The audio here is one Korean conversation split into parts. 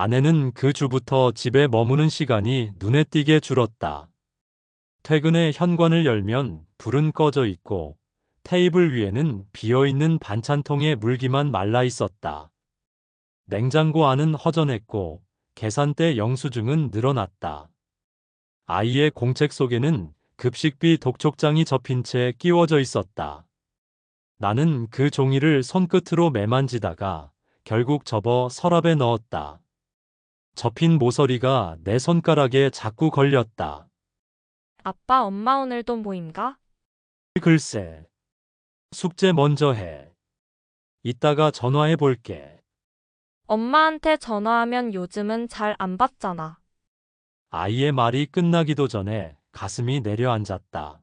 아내는 그 주부터 집에 머무는 시간이 눈에 띄게 줄었다. 퇴근에 현관을 열면 불은 꺼져 있고 테이블 위에는 비어있는 반찬통에 물기만 말라 있었다. 냉장고 안은 허전했고 계산대 영수증은 늘어났다. 아이의 공책 속에는 급식비 독촉장이 접힌 채 끼워져 있었다. 나는 그 종이를 손끝으로 매만지다가 결국 접어 서랍에 넣었다. 접힌 모서리가 내 손가락에 자꾸 걸렸다. 아빠, 엄마 오늘도 모임가? 글쎄, 숙제 먼저 해. 이따가 전화해 볼게. 엄마한테 전화하면 요즘은 잘 안 받잖아. 아이의 말이 끝나기도 전에 가슴이 내려앉았다.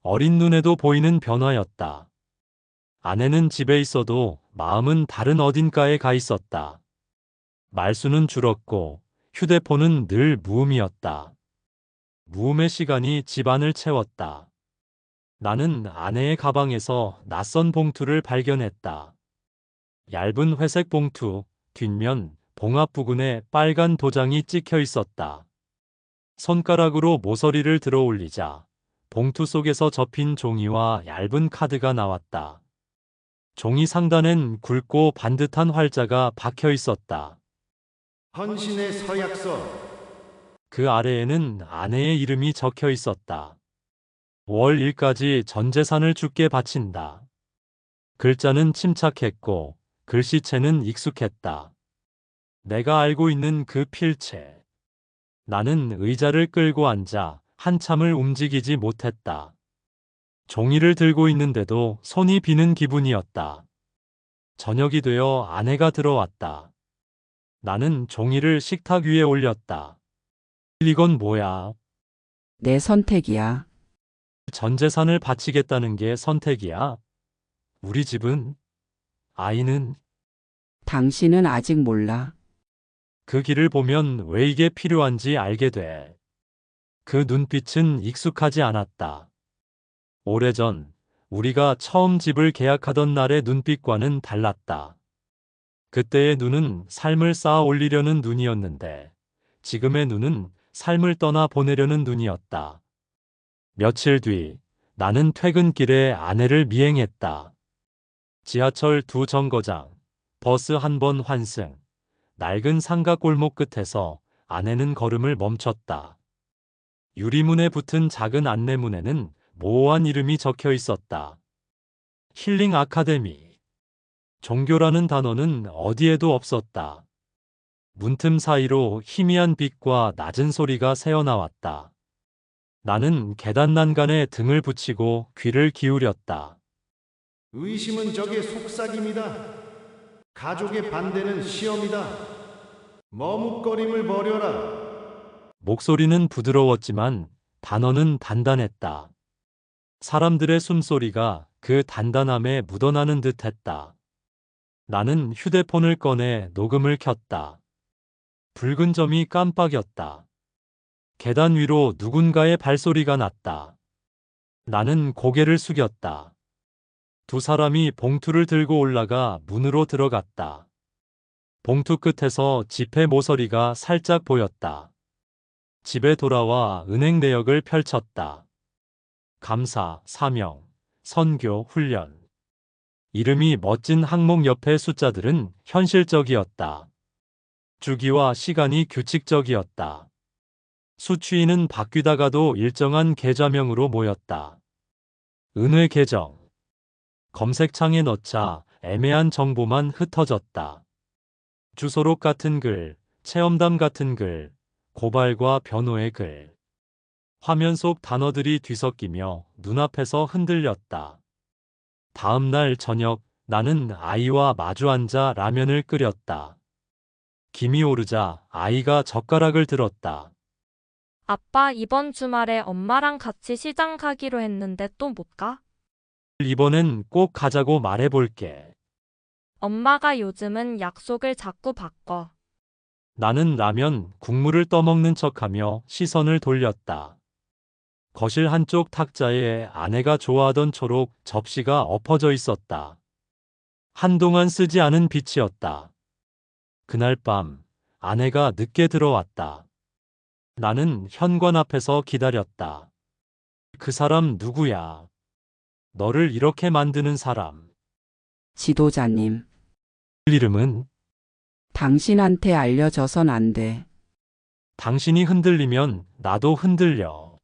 어린 눈에도 보이는 변화였다. 아내는 집에 있어도 마음은 다른 어딘가에 가 있었다. 말수는 줄었고 휴대폰은 늘 무음이었다. 무음의 시간이 집안을 채웠다. 나는 아내의 가방에서 낯선 봉투를 발견했다. 얇은 회색 봉투, 뒷면 봉합 부분에 빨간 도장이 찍혀 있었다. 손가락으로 모서리를 들어 올리자 봉투 속에서 접힌 종이와 얇은 카드가 나왔다. 종이 상단엔 굵고 반듯한 활자가 박혀 있었다. 헌신의 서약서. 그 아래에는 아내의 이름이 적혀 있었다. 월 1까지 전 재산을 주께 바친다. 글자는 침착했고 글씨체는 익숙했다. 내가 알고 있는 그 필체. 나는 의자를 끌고 앉아 한참을 움직이지 못했다. 종이를 들고 있는데도 손이 비는 기분이었다. 저녁이 되어 아내가 들어왔다. 나는 종이를 식탁 위에 올렸다. 이건 뭐야? 내 선택이야. 전 재산을 바치겠다는 게 선택이야? 우리 집은? 아이는? 당신은 아직 몰라. 그 길을 보면 왜 이게 필요한지 알게 돼. 그 눈빛은 익숙하지 않았다. 오래전 우리가 처음 집을 계약하던 날의 눈빛과는 달랐다. 그때의 눈은 삶을 쌓아 올리려는 눈이었는데 지금의 눈은 삶을 떠나 보내려는 눈이었다. 며칠 뒤 나는 퇴근길에 아내를 미행했다. 지하철 2정거장, 버스 한 번 환승, 낡은 상가 골목 끝에서 아내는 걸음을 멈췄다. 유리문에 붙은 작은 안내문에는 모호한 이름이 적혀 있었다. 힐링 아카데미. 종교라는 단어는 어디에도 없었다. 문틈 사이로 희미한 빛과 낮은 소리가 새어나왔다. 나는 계단 난간에 등을 붙이고 귀를 기울였다. 의심은 적의 속삭임이다. 가족의 반대는 시험이다. 머뭇거림을 버려라. 목소리는 부드러웠지만 단어는 단단했다. 사람들의 숨소리가 그 단단함에 묻어나는 듯 했다. 나는 휴대폰을 꺼내 녹음을 켰다. 붉은 점이 깜빡였다. 계단 위로 누군가의 발소리가 났다. 나는 고개를 숙였다. 두 사람이 봉투를 들고 올라가 문으로 들어갔다. 봉투 끝에서 지폐 모서리가 살짝 보였다. 집에 돌아와 은행 내역을 펼쳤다. 감사, 사명, 선교, 훈련. 이름이 멋진 항목 옆의 숫자들은 현실적이었다. 주기와 시간이 규칙적이었다. 수취인은 바뀌다가도 일정한 계좌명으로 모였다. 은회 계정. 검색창에 넣자 애매한 정보만 흩어졌다. 주소록 같은 글, 체험담 같은 글, 고발과 변호의 글. 화면 속 단어들이 뒤섞이며 눈앞에서 흔들렸다. 다음 날 저녁 나는 아이와 마주 앉아 라면을 끓였다. 김이 오르자 아이가 젓가락을 들었다. 아빠, 이번 주말에 엄마랑 같이 시장 가기로 했는데 또 못 가? 이번엔 꼭 가자고 말해볼게. 엄마가 요즘은 약속을 자꾸 바꿔. 나는 라면 국물을 떠먹는 척하며 시선을 돌렸다. 거실 한쪽 탁자에 아내가 좋아하던 초록 접시가 엎어져 있었다. 한동안 쓰지 않은 빛이었다. 그날 밤 아내가 늦게 들어왔다. 나는 현관 앞에서 기다렸다. 그 사람 누구야? 너를 이렇게 만드는 사람. 지도자님, 이름은? 당신한테 알려져선 안 돼. 당신이 흔들리면 나도 흔들려.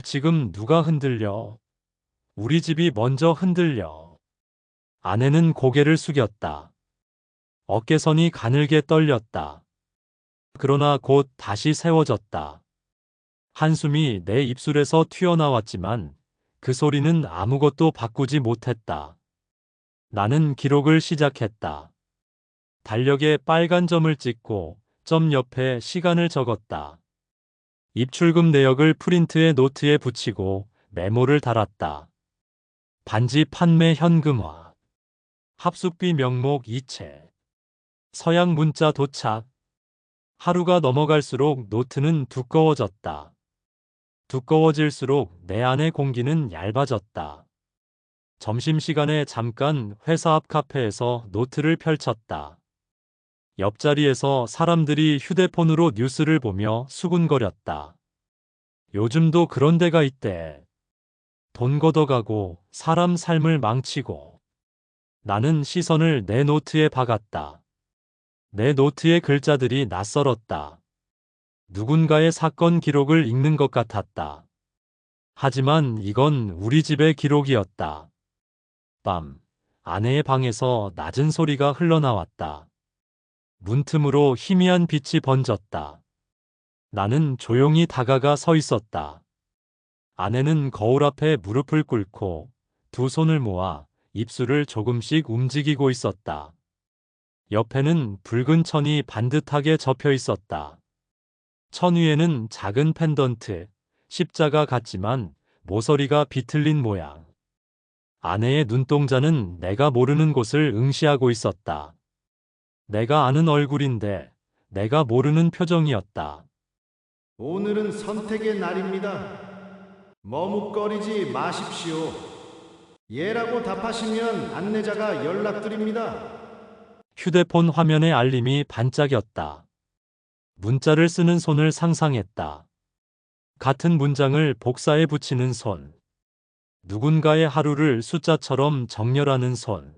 지금 누가 흔들려? 우리 집이 먼저 흔들려. 아내는 고개를 숙였다. 어깨선이 가늘게 떨렸다. 그러나 곧 다시 세워졌다. 한숨이 내 입술에서 튀어나왔지만 그 소리는 아무것도 바꾸지 못했다. 나는 기록을 시작했다. 달력에 빨간 점을 찍고 점 옆에 시간을 적었다. 입출금 내역을 프린트에 노트에 붙이고 메모를 달았다. 반지 판매 현금화. 합숙비 명목 이체. 서양 문자 도착. 하루가 넘어갈수록 노트는 두꺼워졌다. 두꺼워질수록 내 안의 공기는 얇아졌다. 점심시간에 잠깐 회사 앞 카페에서 노트를 펼쳤다. 옆자리에서 사람들이 휴대폰으로 뉴스를 보며 수군거렸다. 요즘도 그런 데가 있대. 돈 걷어가고 사람 삶을 망치고. 나는 시선을 내 노트에 박았다. 내 노트의 글자들이 낯설었다. 누군가의 사건 기록을 읽는 것 같았다. 하지만 이건 우리 집의 기록이었다. 밤, 아내의 방에서 낮은 소리가 흘러나왔다. 문틈으로 희미한 빛이 번졌다. 나는 조용히 다가가 서 있었다. 아내는 거울 앞에 무릎을 꿇고 두 손을 모아 입술을 조금씩 움직이고 있었다. 옆에는 붉은 천이 반듯하게 접혀 있었다. 천 위에는 작은 펜던트, 십자가 같지만 모서리가 비틀린 모양. 아내의 눈동자는 내가 모르는 곳을 응시하고 있었다. 내가 아는 얼굴인데 내가 모르는 표정이었다. 오늘은 선택의 날입니다. 머뭇거리지 마십시오. 예라고 답하시면 안내자가 연락드립니다. 휴대폰 화면에 알림이 반짝였다. 문자를 쓰는 손을 상상했다. 같은 문장을 복사해 붙이는 손. 누군가의 하루를 숫자처럼 정렬하는 손.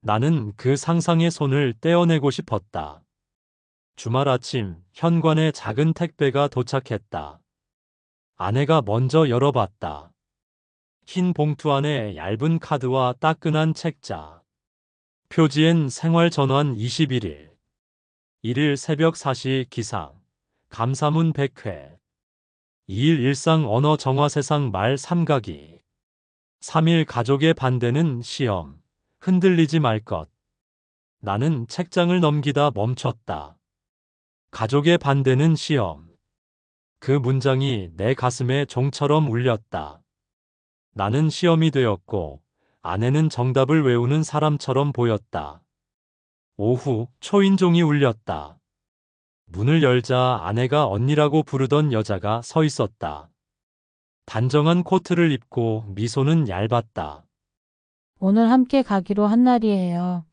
나는 그 상상의 손을 떼어내고 싶었다. 주말 아침 현관에 작은 택배가 도착했다. 아내가 먼저 열어봤다. 흰 봉투 안에 얇은 카드와 따끈한 책자. 표지엔 생활전환 21일. 1일 새벽 4시 기상. 감사문 100회. 2일 일상 언어 정화 세상 말 삼각이. 3일 가족의 반대는 시험. 흔들리지 말 것. 나는 책장을 넘기다 멈췄다. 가족의 반대는 시험. 그 문장이 내 가슴에 종처럼 울렸다. 나는 시험이 되었고 아내는 정답을 외우는 사람처럼 보였다. 오후 초인종이 울렸다. 문을 열자 아내가 언니라고 부르던 여자가 서 있었다. 단정한 코트를 입고 미소는 얇았다. 오늘 함께 가기로 한 날이에요.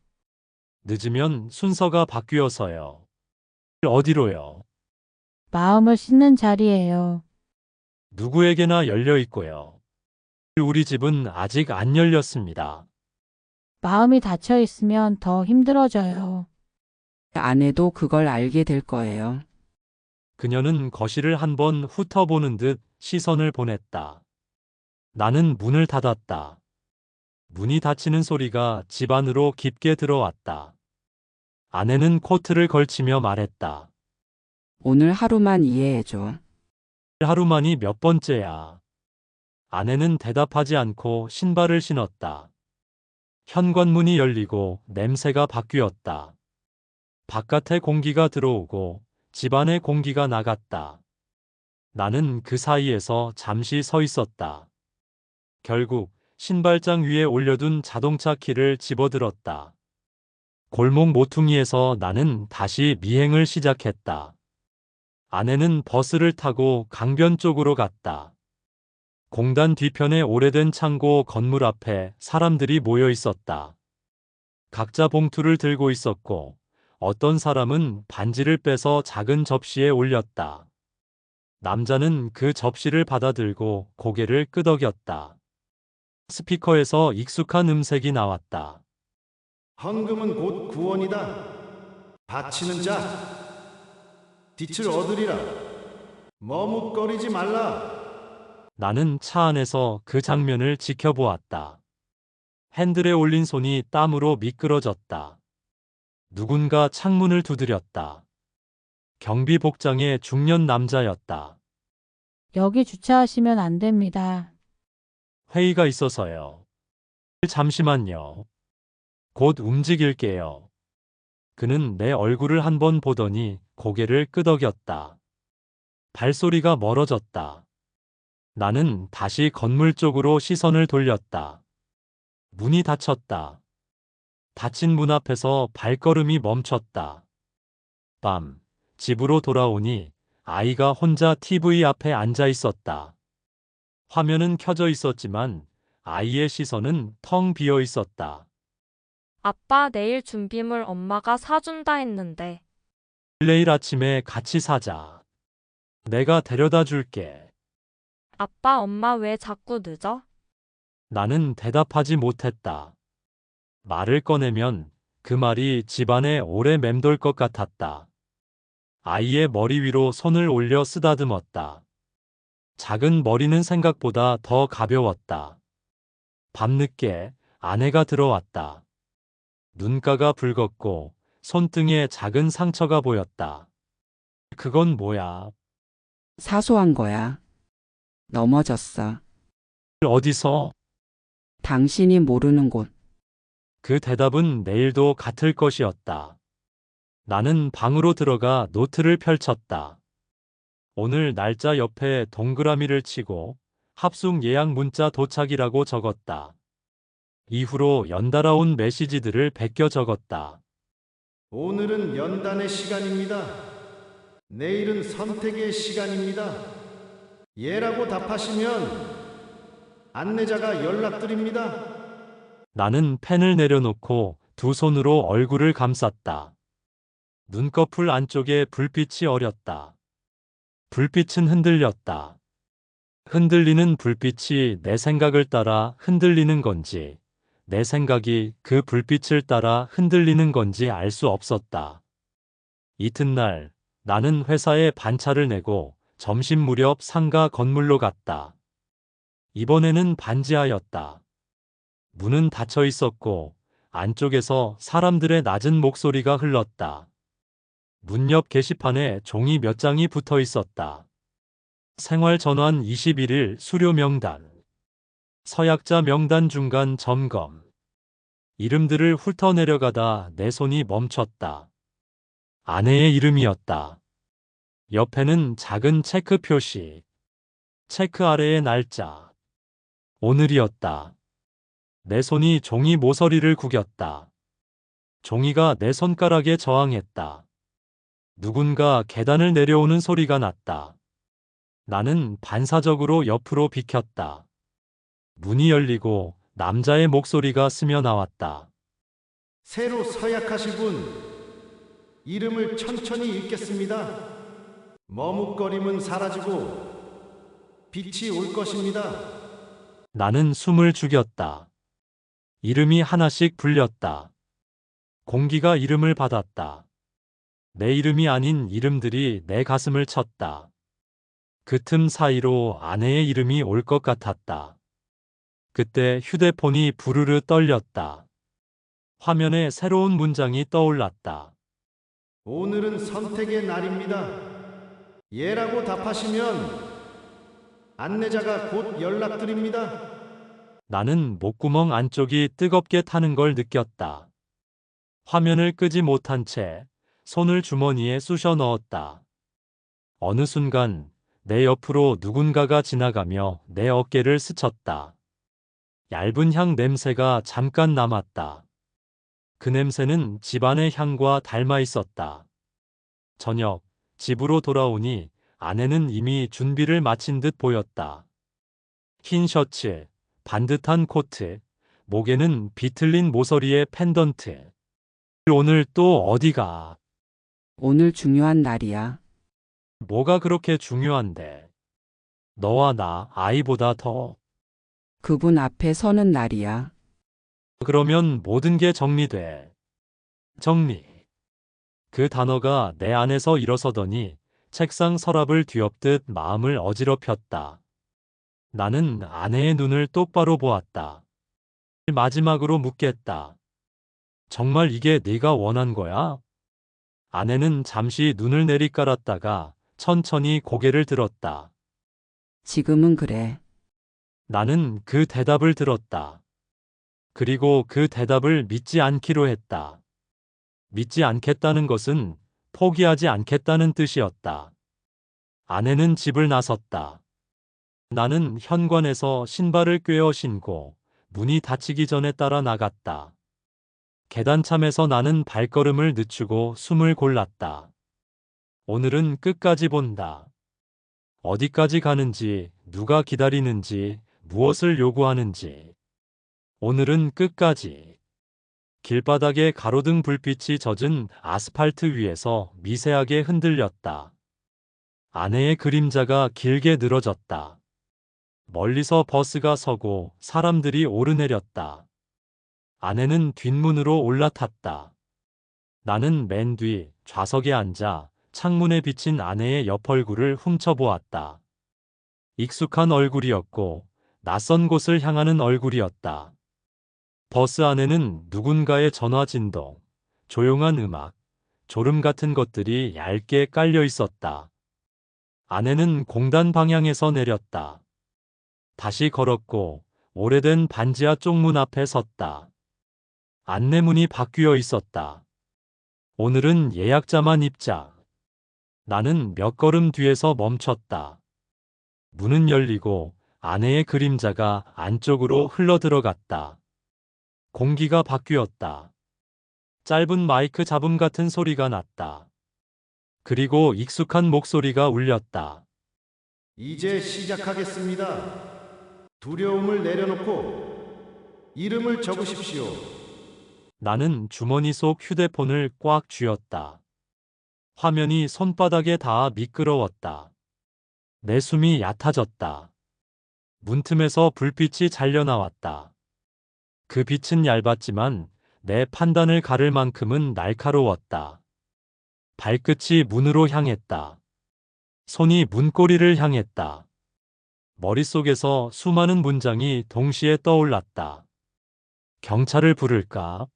늦으면 순서가 바뀌어서요. 어디로요? 마음을 씻는 자리예요. 누구에게나 열려 있고요. 우리 집은 아직 안 열렸습니다. 마음이 닫혀 있으면 더 힘들어져요. 아내도 그걸 알게 될 거예요. 그녀는 거실을 한번 훑어보는 듯 시선을 보냈다. 나는 문을 닫았다. 문이 닫히는 소리가 집 안으로 깊게 들어왔다. 아내는 코트를 걸치며 말했다. 오늘 하루만 이해해줘. 하루만이 몇 번째야. 아내는 대답하지 않고 신발을 신었다. 현관문이 열리고 냄새가 바뀌었다. 바깥의 공기가 들어오고 집안의 공기가 나갔다. 나는 그 사이에서 잠시 서 있었다. 결국 신발장 위에 올려둔 자동차 키를 집어들었다. 골목 모퉁이에서 나는 다시 미행을 시작했다. 아내는 버스를 타고 강변 쪽으로 갔다. 공단 뒤편의 오래된 창고 건물 앞에 사람들이 모여 있었다. 각자 봉투를 들고 있었고 어떤 사람은 반지를 빼서 작은 접시에 올렸다. 남자는 그 접시를 받아들고 고개를 끄덕였다. 스피커에서 익숙한 음색이 나왔다. 헌금은 곧 구원이다. 바치는 자, 빛을 얻으리라. 머뭇거리지 말라. 나는 차 안에서 그 장면을 지켜보았다. 핸들에 올린 손이 땀으로 미끄러졌다. 누군가 창문을 두드렸다. 경비 복장의 중년 남자였다. 여기 주차하시면 안 됩니다. 회의가 있어서요. 잠시만요. 곧 움직일게요. 그는 내 얼굴을 한 번 보더니 고개를 끄덕였다. 발소리가 멀어졌다. 나는 다시 건물 쪽으로 시선을 돌렸다. 문이 닫혔다. 닫힌 문 앞에서 발걸음이 멈췄다. 밤, 집으로 돌아오니 아이가 혼자 TV 앞에 앉아 있었다. 화면은 켜져 있었지만 아이의 시선은 텅 비어 있었다. 아빠 내일 준비물 엄마가 사준다 했는데. 내일 아침에 같이 사자. 내가 데려다 줄게. 아빠 엄마 왜 자꾸 늦어? 나는 대답하지 못했다. 말을 꺼내면 그 말이 집안에 오래 맴돌 것 같았다. 아이의 머리 위로 손을 올려 쓰다듬었다. 작은 머리는 생각보다 더 가벼웠다. 밤늦게 아내가 들어왔다. 눈가가 붉었고 손등에 작은 상처가 보였다. 그건 뭐야? 사소한 거야. 넘어졌어. 어디서? 당신이 모르는 곳. 그 대답은 내일도 같을 것이었다. 나는 방으로 들어가 노트를 펼쳤다. 오늘 날짜 옆에 동그라미를 치고 합숙 예약 문자 도착이라고 적었다. 이후로 연달아 온 메시지들을 베껴 적었다. 오늘은 연단의 시간입니다. 내일은 선택의 시간입니다. 예라고 답하시면 안내자가 연락드립니다. 나는 펜을 내려놓고 두 손으로 얼굴을 감쌌다. 눈꺼풀 안쪽에 불빛이 어렸다. 불빛은 흔들렸다. 흔들리는 불빛이 내 생각을 따라 흔들리는 건지, 내 생각이 그 불빛을 따라 흔들리는 건지 알 수 없었다. 이튿날 나는 회사에 반차를 내고 점심 무렵 상가 건물로 갔다. 이번에는 반지하였다. 문은 닫혀 있었고 안쪽에서 사람들의 낮은 목소리가 흘렀다. 문 옆 게시판에 종이 몇 장이 붙어 있었다. 생활전환 21일 수료 명단, 서약자 명단 중간 점검. 이름들을 훑어내려가다 내 손이 멈췄다. 아내의 이름이었다. 옆에는 작은 체크 표시. 체크 아래의 날짜. 오늘이었다. 내 손이 종이 모서리를 구겼다. 종이가 내 손가락에 저항했다. 누군가 계단을 내려오는 소리가 났다. 나는 반사적으로 옆으로 비켰다. 문이 열리고 남자의 목소리가 스며 나왔다. 새로 서약하실 분, 이름을 천천히 읽겠습니다. 머뭇거림은 사라지고 빛이 올 것입니다. 나는 숨을 죽였다. 이름이 하나씩 불렸다. 공기가 이름을 받았다. 내 이름이 아닌 이름들이 내 가슴을 쳤다. 그 틈 사이로 아내의 이름이 올 것 같았다. 그때 휴대폰이 부르르 떨렸다. 화면에 새로운 문장이 떠올랐다. 오늘은 선택의 날입니다. 예라고 답하시면 안내자가 곧 연락드립니다. 나는 목구멍 안쪽이 뜨겁게 타는 걸 느꼈다. 화면을 끄지 못한 채 손을 주머니에 쑤셔 넣었다. 어느 순간 내 옆으로 누군가가 지나가며 내 어깨를 스쳤다. 얇은 향 냄새가 잠깐 남았다. 그 냄새는 집안의 향과 닮아 있었다. 저녁, 집으로 돌아오니 아내는 이미 준비를 마친 듯 보였다. 흰 셔츠, 반듯한 코트, 목에는 비틀린 모서리의 펜던트. 오늘 또 어디가? 오늘 중요한 날이야. 뭐가 그렇게 중요한데? 너와 나 아이보다 더. 그분 앞에 서는 날이야. 그러면 모든 게 정리돼. 정리. 그 단어가 내 안에서 일어서더니 책상 서랍을 뒤엎듯 마음을 어지럽혔다. 나는 아내의 눈을 똑바로 보았다. 마지막으로 묻겠다. 정말 이게 네가 원한 거야? 아내는 잠시 눈을 내리깔았다가 천천히 고개를 들었다. 지금은 그래. 나는 그 대답을 들었다. 그리고 그 대답을 믿지 않기로 했다. 믿지 않겠다는 것은 포기하지 않겠다는 뜻이었다. 아내는 집을 나섰다. 나는 현관에서 신발을 꿰어 신고 문이 닫히기 전에 따라 나갔다. 계단참에서 나는 발걸음을 늦추고 숨을 골랐다. 오늘은 끝까지 본다. 어디까지 가는지, 누가 기다리는지, 무엇을 요구하는지. 오늘은 끝까지. 길바닥에 가로등 불빛이 젖은 아스팔트 위에서 미세하게 흔들렸다. 아내의 그림자가 길게 늘어졌다. 멀리서 버스가 서고 사람들이 오르내렸다. 아내는 뒷문으로 올라탔다. 나는 맨 뒤 좌석에 앉아 창문에 비친 아내의 옆 얼굴을 훔쳐보았다. 익숙한 얼굴이었고 낯선 곳을 향하는 얼굴이었다. 버스 안에는 누군가의 전화 진동, 조용한 음악, 졸음 같은 것들이 얇게 깔려 있었다. 아내는 공단 방향에서 내렸다. 다시 걸었고 오래된 반지하 쪽문 앞에 섰다. 안내문이 바뀌어 있었다. 오늘은 예약자만 입장. 나는 몇 걸음 뒤에서 멈췄다. 문은 열리고 아내의 그림자가 안쪽으로 흘러들어갔다. 공기가 바뀌었다. 짧은 마이크 잡음 같은 소리가 났다. 그리고 익숙한 목소리가 울렸다. 이제 시작하겠습니다. 두려움을 내려놓고 이름을 적으십시오. 나는 주머니 속 휴대폰을 꽉 쥐었다. 화면이 손바닥에 닿아 미끄러웠다. 내 숨이 얕아졌다. 문틈에서 불빛이 잘려나왔다. 그 빛은 얇았지만 내 판단을 가를 만큼은 날카로웠다. 발끝이 문으로 향했다. 손이 문고리를 향했다. 머릿속에서 수많은 문장이 동시에 떠올랐다. 경찰을 부를까?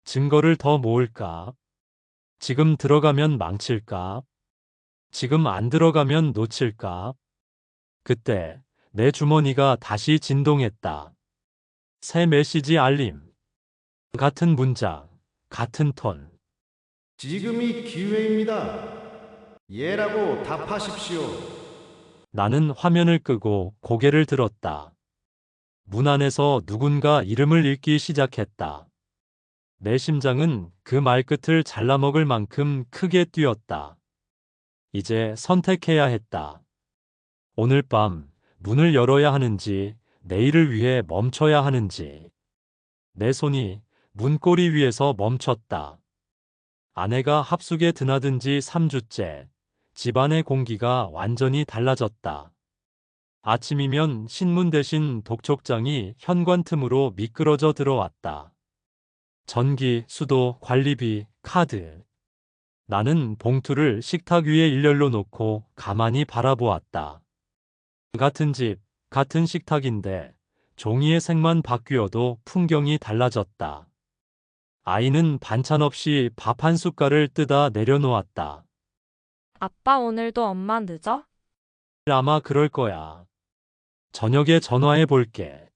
증거를 더 모을까? 지금 들어가면 망칠까? 지금 안 들어가면 놓칠까? 그때 내 주머니가 다시 진동했다. 새 메시지 알림. 같은 문장, 같은 톤. 지금이 기회입니다. 예라고 답하십시오. 나는 화면을 끄고 고개를 들었다. 문 안에서 누군가 이름을 읽기 시작했다. 내 심장은 그 말끝을 잘라먹을 만큼 크게 뛰었다. 이제 선택해야 했다. 오늘 밤 문을 열어야 하는지, 내일을 위해 멈춰야 하는지. 내 손이 문고리 위에서 멈췄다. 아내가 합숙에 드나든 지 3주째. 집안의 공기가 완전히 달라졌다. 아침이면 신문 대신 독촉장이 현관 틈으로 미끄러져 들어왔다. 전기, 수도, 관리비, 카드. 나는 봉투를 식탁 위에 일렬로 놓고 가만히 바라보았다. 같은 집, 같은 식탁인데 종이의 색만 바뀌어도 풍경이 달라졌다. 아이는 반찬 없이 밥 한 숟갈을 뜯어 내려놓았다. 아빠 오늘도 엄마 늦어? 아마 그럴 거야. 저녁에 전화해 볼게.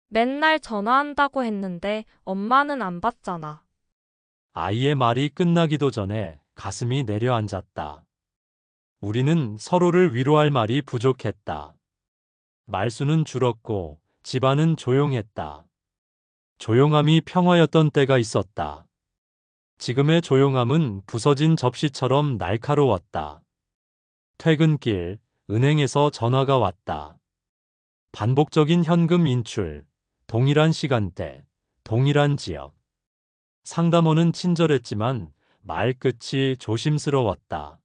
맨날 전화한다고 했는데 엄마는 안 받잖아. 아이의 말이 끝나기도 전에 가슴이 내려앉았다. 우리는 서로를 위로할 말이 부족했다. 말수는 줄었고 집안은 조용했다. 조용함이 평화였던 때가 있었다. 지금의 조용함은 부서진 접시처럼 날카로웠다. 퇴근길, 은행에서 전화가 왔다. 반복적인 현금 인출, 동일한 시간대, 동일한 지역. 상담원은 친절했지만 말끝이 조심스러웠다.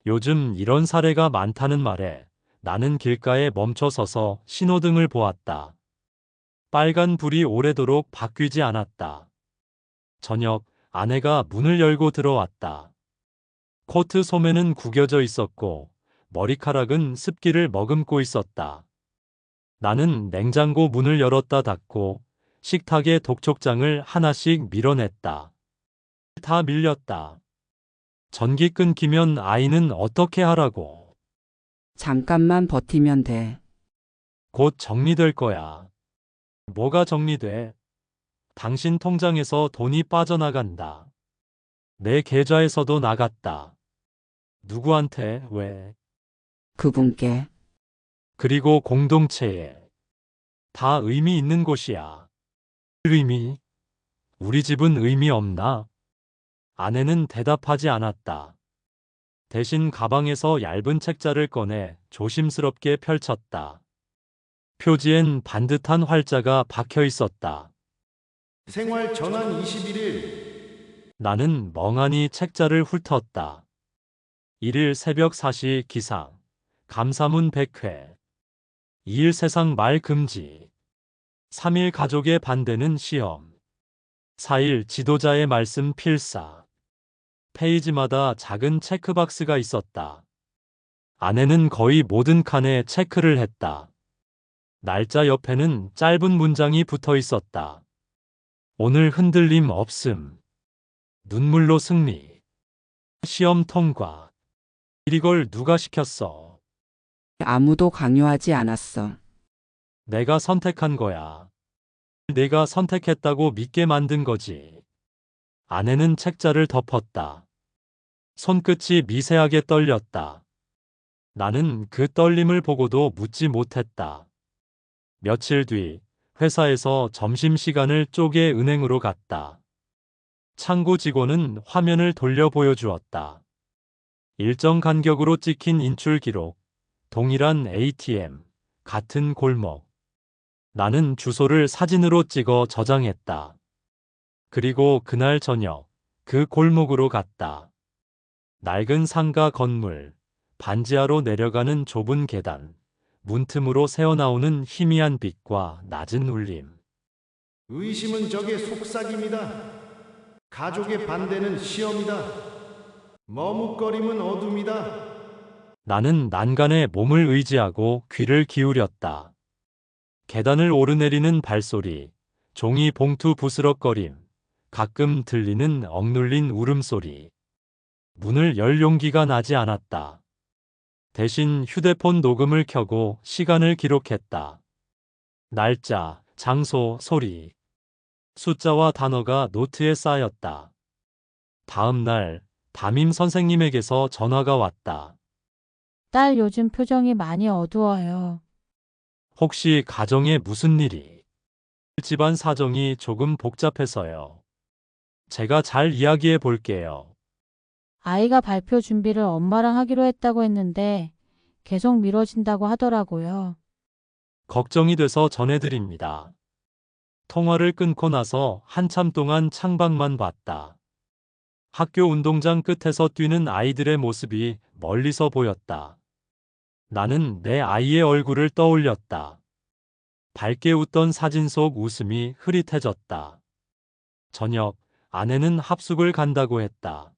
요즘 이런 사례가 많다는 말에 나는 길가에 멈춰 서서 신호등을 보았다. 빨간 불이 오래도록 바뀌지 않았다. 저녁, 아내가 문을 열고 들어왔다. 코트 소매는 구겨져 있었고 머리카락은 습기를 머금고 있었다. 나는 냉장고 문을 열었다 닫고 식탁에 독촉장을 하나씩 밀어냈다. 다 밀렸다. 전기 끊기면 아이는 어떻게 하라고? 잠깐만 버티면 돼. 곧 정리될 거야. 뭐가 정리돼? 당신 통장에서 돈이 빠져나간다. 내 계좌에서도 나갔다. 누구한테, 왜? 그분께. 그리고 공동체에. 다 의미 있는 곳이야. 의미? 우리 집은 의미 없나? 아내는 대답하지 않았다. 대신 가방에서 얇은 책자를 꺼내 조심스럽게 펼쳤다. 표지엔 반듯한 활자가 박혀 있었다. 생활 전환 21일. 나는 멍하니 책자를 훑었다. 1일 새벽 4시 기상, 감사문 100회. 2일 세상 말 금지. 3일 가족의 반대는 시험. 4일 지도자의 말씀 필사. 페이지마다 작은 체크박스가 있었다. 아내는 거의 모든 칸에 체크를 했다. 날짜 옆에는 짧은 문장이 붙어 있었다. 오늘 흔들림 없음. 눈물로 승리. 시험 통과. 이걸 누가 시켰어? 아무도 강요하지 않았어. 내가 선택한 거야. 내가 선택했다고 믿게 만든 거지. 아내는 책자를 덮었다. 손끝이 미세하게 떨렸다. 나는 그 떨림을 보고도 묻지 못했다. 며칠 뒤 회사에서 점심시간을 쪼개 은행으로 갔다. 창구 직원은 화면을 돌려 보여주었다. 일정 간격으로 찍힌 인출 기록, 동일한 ATM, 같은 골목. 나는 주소를 사진으로 찍어 저장했다. 그리고 그날 저녁 그 골목으로 갔다. 낡은 상가 건물, 반지하로 내려가는 좁은 계단, 문틈으로 새어나오는 희미한 빛과 낮은 울림. 의심은 적의 속삭입니다. 가족의 반대는 시험이다. 머뭇거림은 어둠이다. 나는 난간에 몸을 의지하고 귀를 기울였다. 계단을 오르내리는 발소리, 종이 봉투 부스럭거림, 가끔 들리는 억눌린 울음소리. 문을 열 용기가 나지 않았다. 대신 휴대폰 녹음을 켜고 시간을 기록했다. 날짜, 장소, 소리. 숫자와 단어가 노트에 쌓였다. 다음 날 담임 선생님에게서 전화가 왔다. 딸 요즘 표정이 많이 어두워요. 혹시 가정에 무슨 일이? 집안 사정이 조금 복잡해서요. 제가 잘 이야기해 볼게요. 아이가 발표 준비를 엄마랑 하기로 했다고 했는데 계속 미뤄진다고 하더라고요. 걱정이 돼서 전해드립니다. 통화를 끊고 나서 한참 동안 창밖만 봤다. 학교 운동장 끝에서 뛰는 아이들의 모습이 멀리서 보였다. 나는 내 아이의 얼굴을 떠올렸다. 밝게 웃던 사진 속 웃음이 흐릿해졌다. 저녁, 아내는 합숙을 간다고 했다.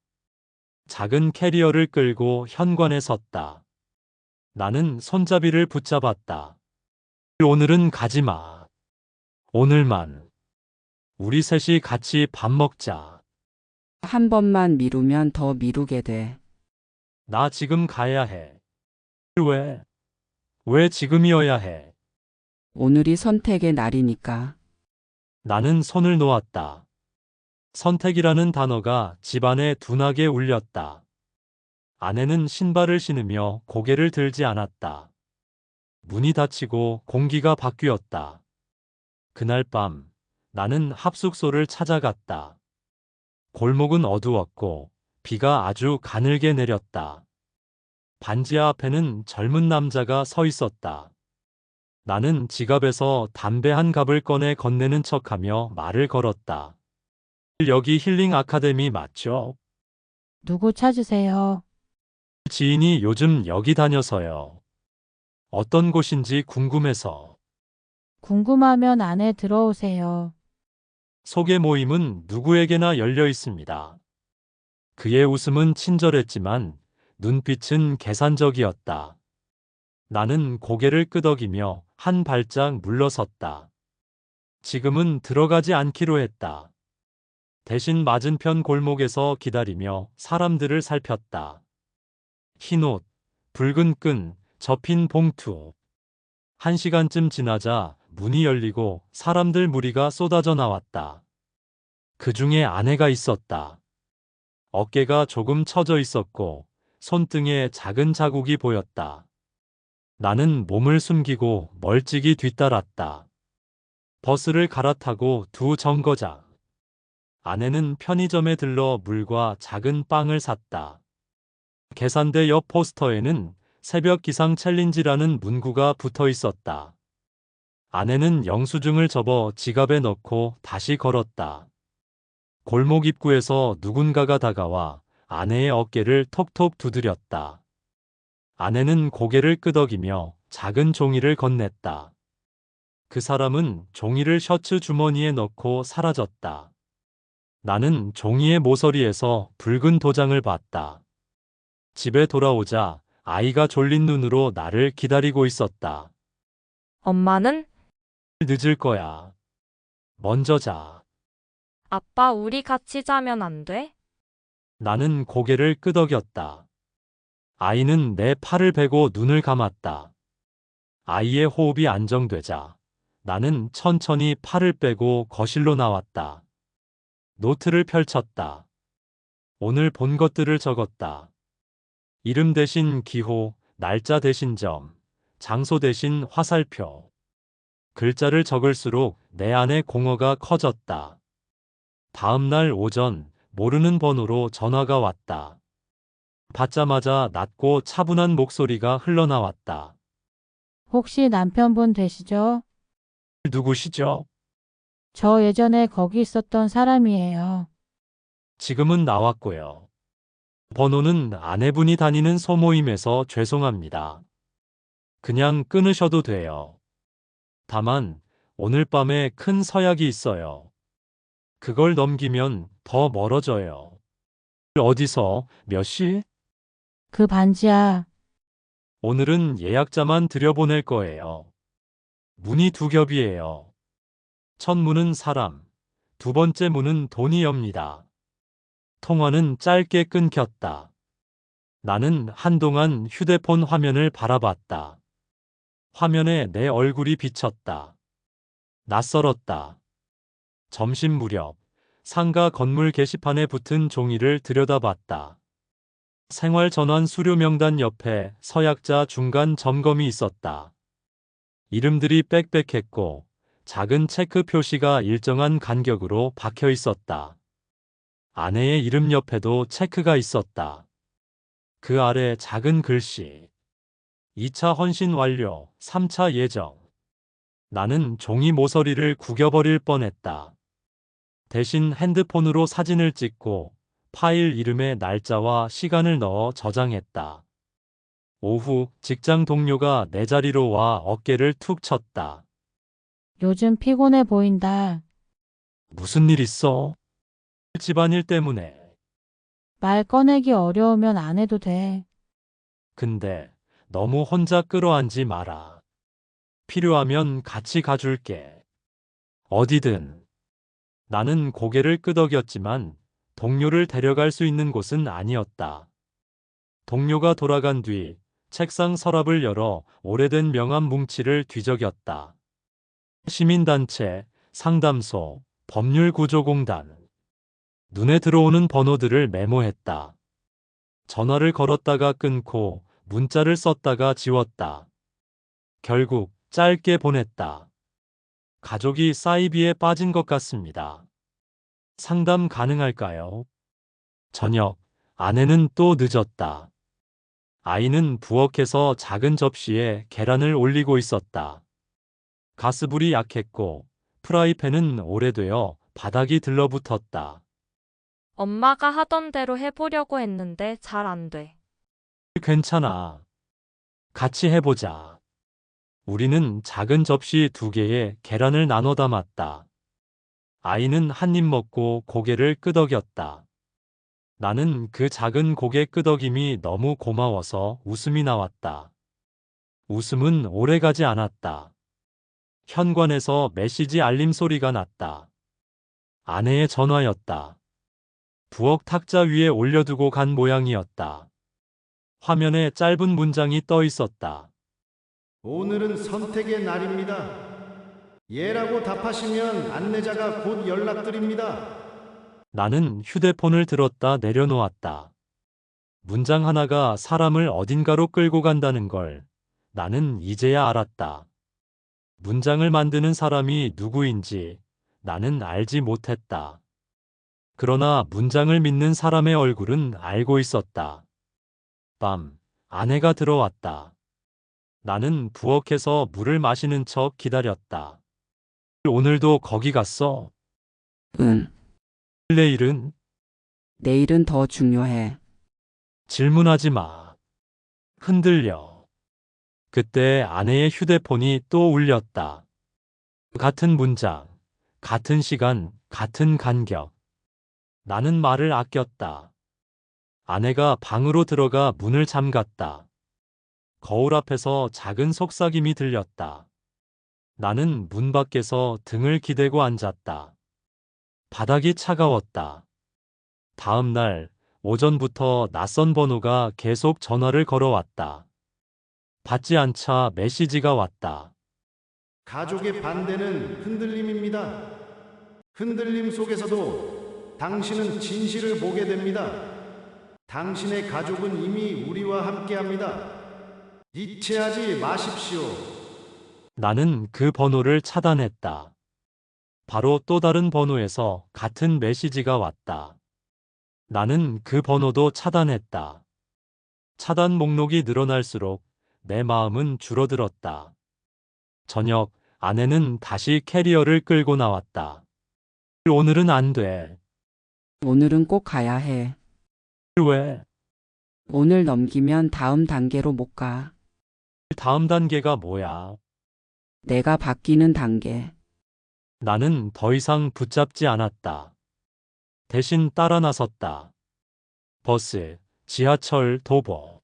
작은 캐리어를 끌고 현관에 섰다. 나는 손잡이를 붙잡았다. 오늘은 가지 마. 오늘만. 우리 셋이 같이 밥 먹자. 한 번만 미루면 더 미루게 돼. 나 지금 가야 해. 왜? 왜 지금이어야 해? 오늘이 선택의 날이니까. 나는 손을 놓았다. 선택이라는 단어가 집안에 둔하게 울렸다. 아내는 신발을 신으며 고개를 들지 않았다. 문이 닫히고 공기가 바뀌었다. 그날 밤 나는 합숙소를 찾아갔다. 골목은 어두웠고 비가 아주 가늘게 내렸다. 반지하 앞에는 젊은 남자가 서 있었다. 나는 지갑에서 담배 한 갑을 꺼내 건네는 척하며 말을 걸었다. 여기 힐링 아카데미 맞죠? 누구 찾으세요? 지인이 요즘 여기 다녀서요. 어떤 곳인지 궁금해서. 궁금하면 안에 들어오세요. 소개 모임은 누구에게나 열려 있습니다. 그의 웃음은 친절했지만 눈빛은 계산적이었다. 나는 고개를 끄덕이며 한 발짝 물러섰다. 지금은 들어가지 않기로 했다. 대신 맞은편 골목에서 기다리며 사람들을 살폈다. 흰 옷, 붉은 끈, 접힌 봉투. 1시간쯤 지나자 문이 열리고 사람들 무리가 쏟아져 나왔다. 그 중에 아내가 있었다. 어깨가 조금 처져 있었고 손등에 작은 자국이 보였다. 나는 몸을 숨기고 멀찍이 뒤따랐다. 버스를 갈아타고 두 정거장. 아내는 편의점에 들러 물과 작은 빵을 샀다. 계산대 옆 포스터에는 새벽 기상 챌린지라는 문구가 붙어 있었다. 아내는 영수증을 접어 지갑에 넣고 다시 걸었다. 골목 입구에서 누군가가 다가와 아내의 어깨를 톡톡 두드렸다. 아내는 고개를 끄덕이며 작은 종이를 건넸다. 그 사람은 종이를 셔츠 주머니에 넣고 사라졌다. 나는 종이의 모서리에서 붉은 도장을 봤다. 집에 돌아오자 아이가 졸린 눈으로 나를 기다리고 있었다. 엄마는? 늦을 거야. 먼저 자. 아빠, 우리 같이 자면 안 돼? 나는 고개를 끄덕였다. 아이는 내 팔을 베고 눈을 감았다. 아이의 호흡이 안정되자 나는 천천히 팔을 빼고 거실로 나왔다. 노트를 펼쳤다. 오늘 본 것들을 적었다. 이름 대신 기호, 날짜 대신 점, 장소 대신 화살표. 글자를 적을수록 내 안의 공허가 커졌다. 다음 날 오전 모르는 번호로 전화가 왔다. 받자마자 낮고 차분한 목소리가 흘러나왔다. 혹시 남편분 되시죠? 누구시죠? 저 예전에 거기 있었던 사람이에요. 지금은 나왔고요. 번호는 아내분이 다니는 소모임에서 죄송합니다. 그냥 끊으셔도 돼요. 다만 오늘 밤에 큰 서약이 있어요. 그걸 넘기면 더 멀어져요. 어디서, 몇 시? 그 반지하. 오늘은 예약자만 들여보낼 거예요. 문이 두 겹이에요. 첫 문은 사람, 두 번째 문은 돈이 엽니다. 통화는 짧게 끊겼다. 나는 한동안 휴대폰 화면을 바라봤다. 화면에 내 얼굴이 비쳤다. 낯설었다. 점심 무렵 상가 건물 게시판에 붙은 종이를 들여다봤다. 생활전환 수료 명단 옆에 서약자 중간 점검이 있었다. 이름들이 빽빽했고 작은 체크 표시가 일정한 간격으로 박혀 있었다. 아내의 이름 옆에도 체크가 있었다. 그 아래 작은 글씨. 2차 헌신 완료, 3차 예정. 나는 종이 모서리를 구겨버릴 뻔했다. 대신 핸드폰으로 사진을 찍고 파일 이름에 날짜와 시간을 넣어 저장했다. 오후 직장 동료가 내 자리로 와 어깨를 툭 쳤다. 요즘 피곤해 보인다. 무슨 일 있어? 집안일 때문에. 말 꺼내기 어려우면 안 해도 돼. 근데 너무 혼자 끌어안지 마라. 필요하면 같이 가줄게. 어디든. 나는 고개를 끄덕였지만 동료를 데려갈 수 있는 곳은 아니었다. 동료가 돌아간 뒤 책상 서랍을 열어 오래된 명함 뭉치를 뒤적였다. 시민단체, 상담소, 법률구조공단. 눈에 들어오는 번호들을 메모했다. 전화를 걸었다가 끊고 문자를 썼다가 지웠다. 결국 짧게 보냈다. 가족이 사이비에 빠진 것 같습니다. 상담 가능할까요? 저녁, 아내는 또 늦었다. 아이는 부엌에서 작은 접시에 계란을 올리고 있었다. 가스불이 약했고 프라이팬은 오래되어 바닥이 들러붙었다. 엄마가 하던 대로 해보려고 했는데 잘 안 돼. 괜찮아. 같이 해보자. 우리는 작은 접시 2개에 계란을 나눠 담았다. 아이는 한 입 먹고 고개를 끄덕였다. 나는 그 작은 고개 끄덕임이 너무 고마워서 웃음이 나왔다. 웃음은 오래가지 않았다. 현관에서 메시지 알림 소리가 났다. 아내의 전화였다. 부엌 탁자 위에 올려두고 간 모양이었다. 화면에 짧은 문장이 떠 있었다. 오늘은 선택의 날입니다. 예라고 답하시면 안내자가 곧 연락드립니다. 나는 휴대폰을 들었다 내려놓았다. 문장 하나가 사람을 어딘가로 끌고 간다는 걸 나는 이제야 알았다. 문장을 만드는 사람이 누구인지 나는 알지 못했다. 그러나 문장을 믿는 사람의 얼굴은 알고 있었다. 밤, 아내가 들어왔다. 나는 부엌에서 물을 마시는 척 기다렸다. 오늘도 거기 갔어? 응. 내일은? 내일은 더 중요해. 질문하지 마. 흔들려. 그때 아내의 휴대폰이 또 울렸다. 같은 문장, 같은 시간, 같은 간격. 나는 말을 아꼈다. 아내가 방으로 들어가 문을 잠갔다. 거울 앞에서 작은 속삭임이 들렸다. 나는 문 밖에서 등을 기대고 앉았다. 바닥이 차가웠다. 다음 날 오전부터 낯선 번호가 계속 전화를 걸어왔다. 받지 않자 메시지가 왔다. 가족의 반대는 흔들림입니다. 흔들림 속에서도 당신은 진실을 보게 됩니다. 당신의 가족은 이미 우리와 함께합니다. 이체하지 마십시오. 나는 그 번호를 차단했다. 바로 또 다른 번호에서 같은 메시지가 왔다. 나는 그 번호도 차단했다. 차단 목록이 늘어날수록 내 마음은 줄어들었다. 저녁, 아내는 다시 캐리어를 끌고 나왔다. 오늘은 안 돼. 오늘은 꼭 가야 해. 왜? 오늘 넘기면 다음 단계로 못 가. 다음 단계가 뭐야? 내가 바뀌는 단계. 나는 더 이상 붙잡지 않았다. 대신 따라 나섰다. 버스, 지하철, 도보.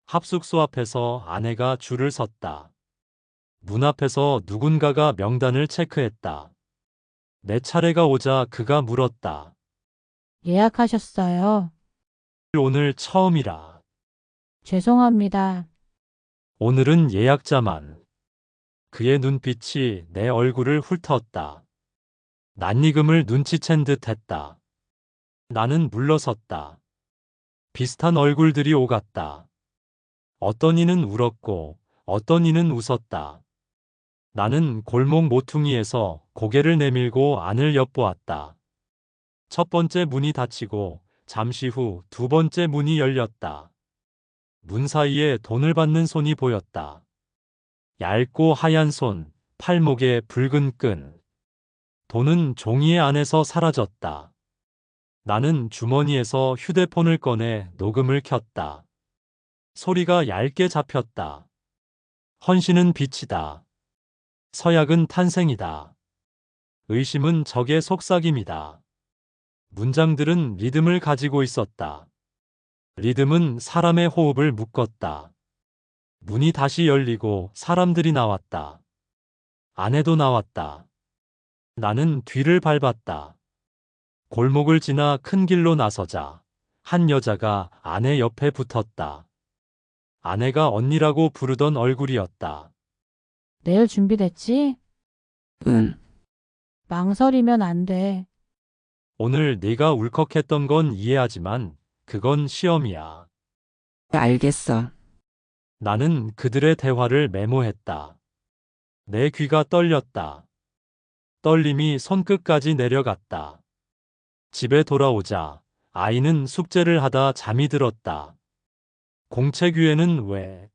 합숙소 앞에서 아내가 줄을 섰다. 문 앞에서 누군가가 명단을 체크했다. 내 차례가 오자 그가 물었다. 예약하셨어요. 오늘 처음이라. 죄송합니다. 오늘은 예약자만. 그의 눈빛이 내 얼굴을 훑었다. 낯익음을 눈치챈 듯 했다. 나는 물러섰다. 비슷한 얼굴들이 오갔다. 어떤 이는 울었고 어떤 이는 웃었다. 나는 골목 모퉁이에서 고개를 내밀고 안을 엿보았다. 첫 번째 문이 닫히고 잠시 후 2번째 문이 열렸다. 문 사이에 돈을 받는 손이 보였다. 얇고 하얀 손, 팔목에 붉은 끈. 돈은 종이 안에서 사라졌다. 나는 주머니에서 휴대폰을 꺼내 녹음을 켰다. 소리가 얇게 잡혔다. 헌신은 빛이다. 서약은 탄생이다. 의심은 적의 속삭임이다. 문장들은 리듬을 가지고 있었다. 리듬은 사람의 호흡을 묶었다. 문이 다시 열리고 사람들이 나왔다. 아내도 나왔다. 나는 뒤를 밟았다. 골목을 지나 큰 길로 나서자 한 여자가 아내 옆에 붙었다. 아내가 언니라고 부르던 얼굴이었다. 내일 준비됐지? 응. 망설이면 안 돼. 오늘 네가 울컥했던 건 이해하지만 그건 시험이야. 알겠어. 나는 그들의 대화를 메모했다. 내 귀가 떨렸다. 떨림이 손끝까지 내려갔다. 집에 돌아오자 아이는 숙제를 하다 잠이 들었다. 공책 위에는 왜?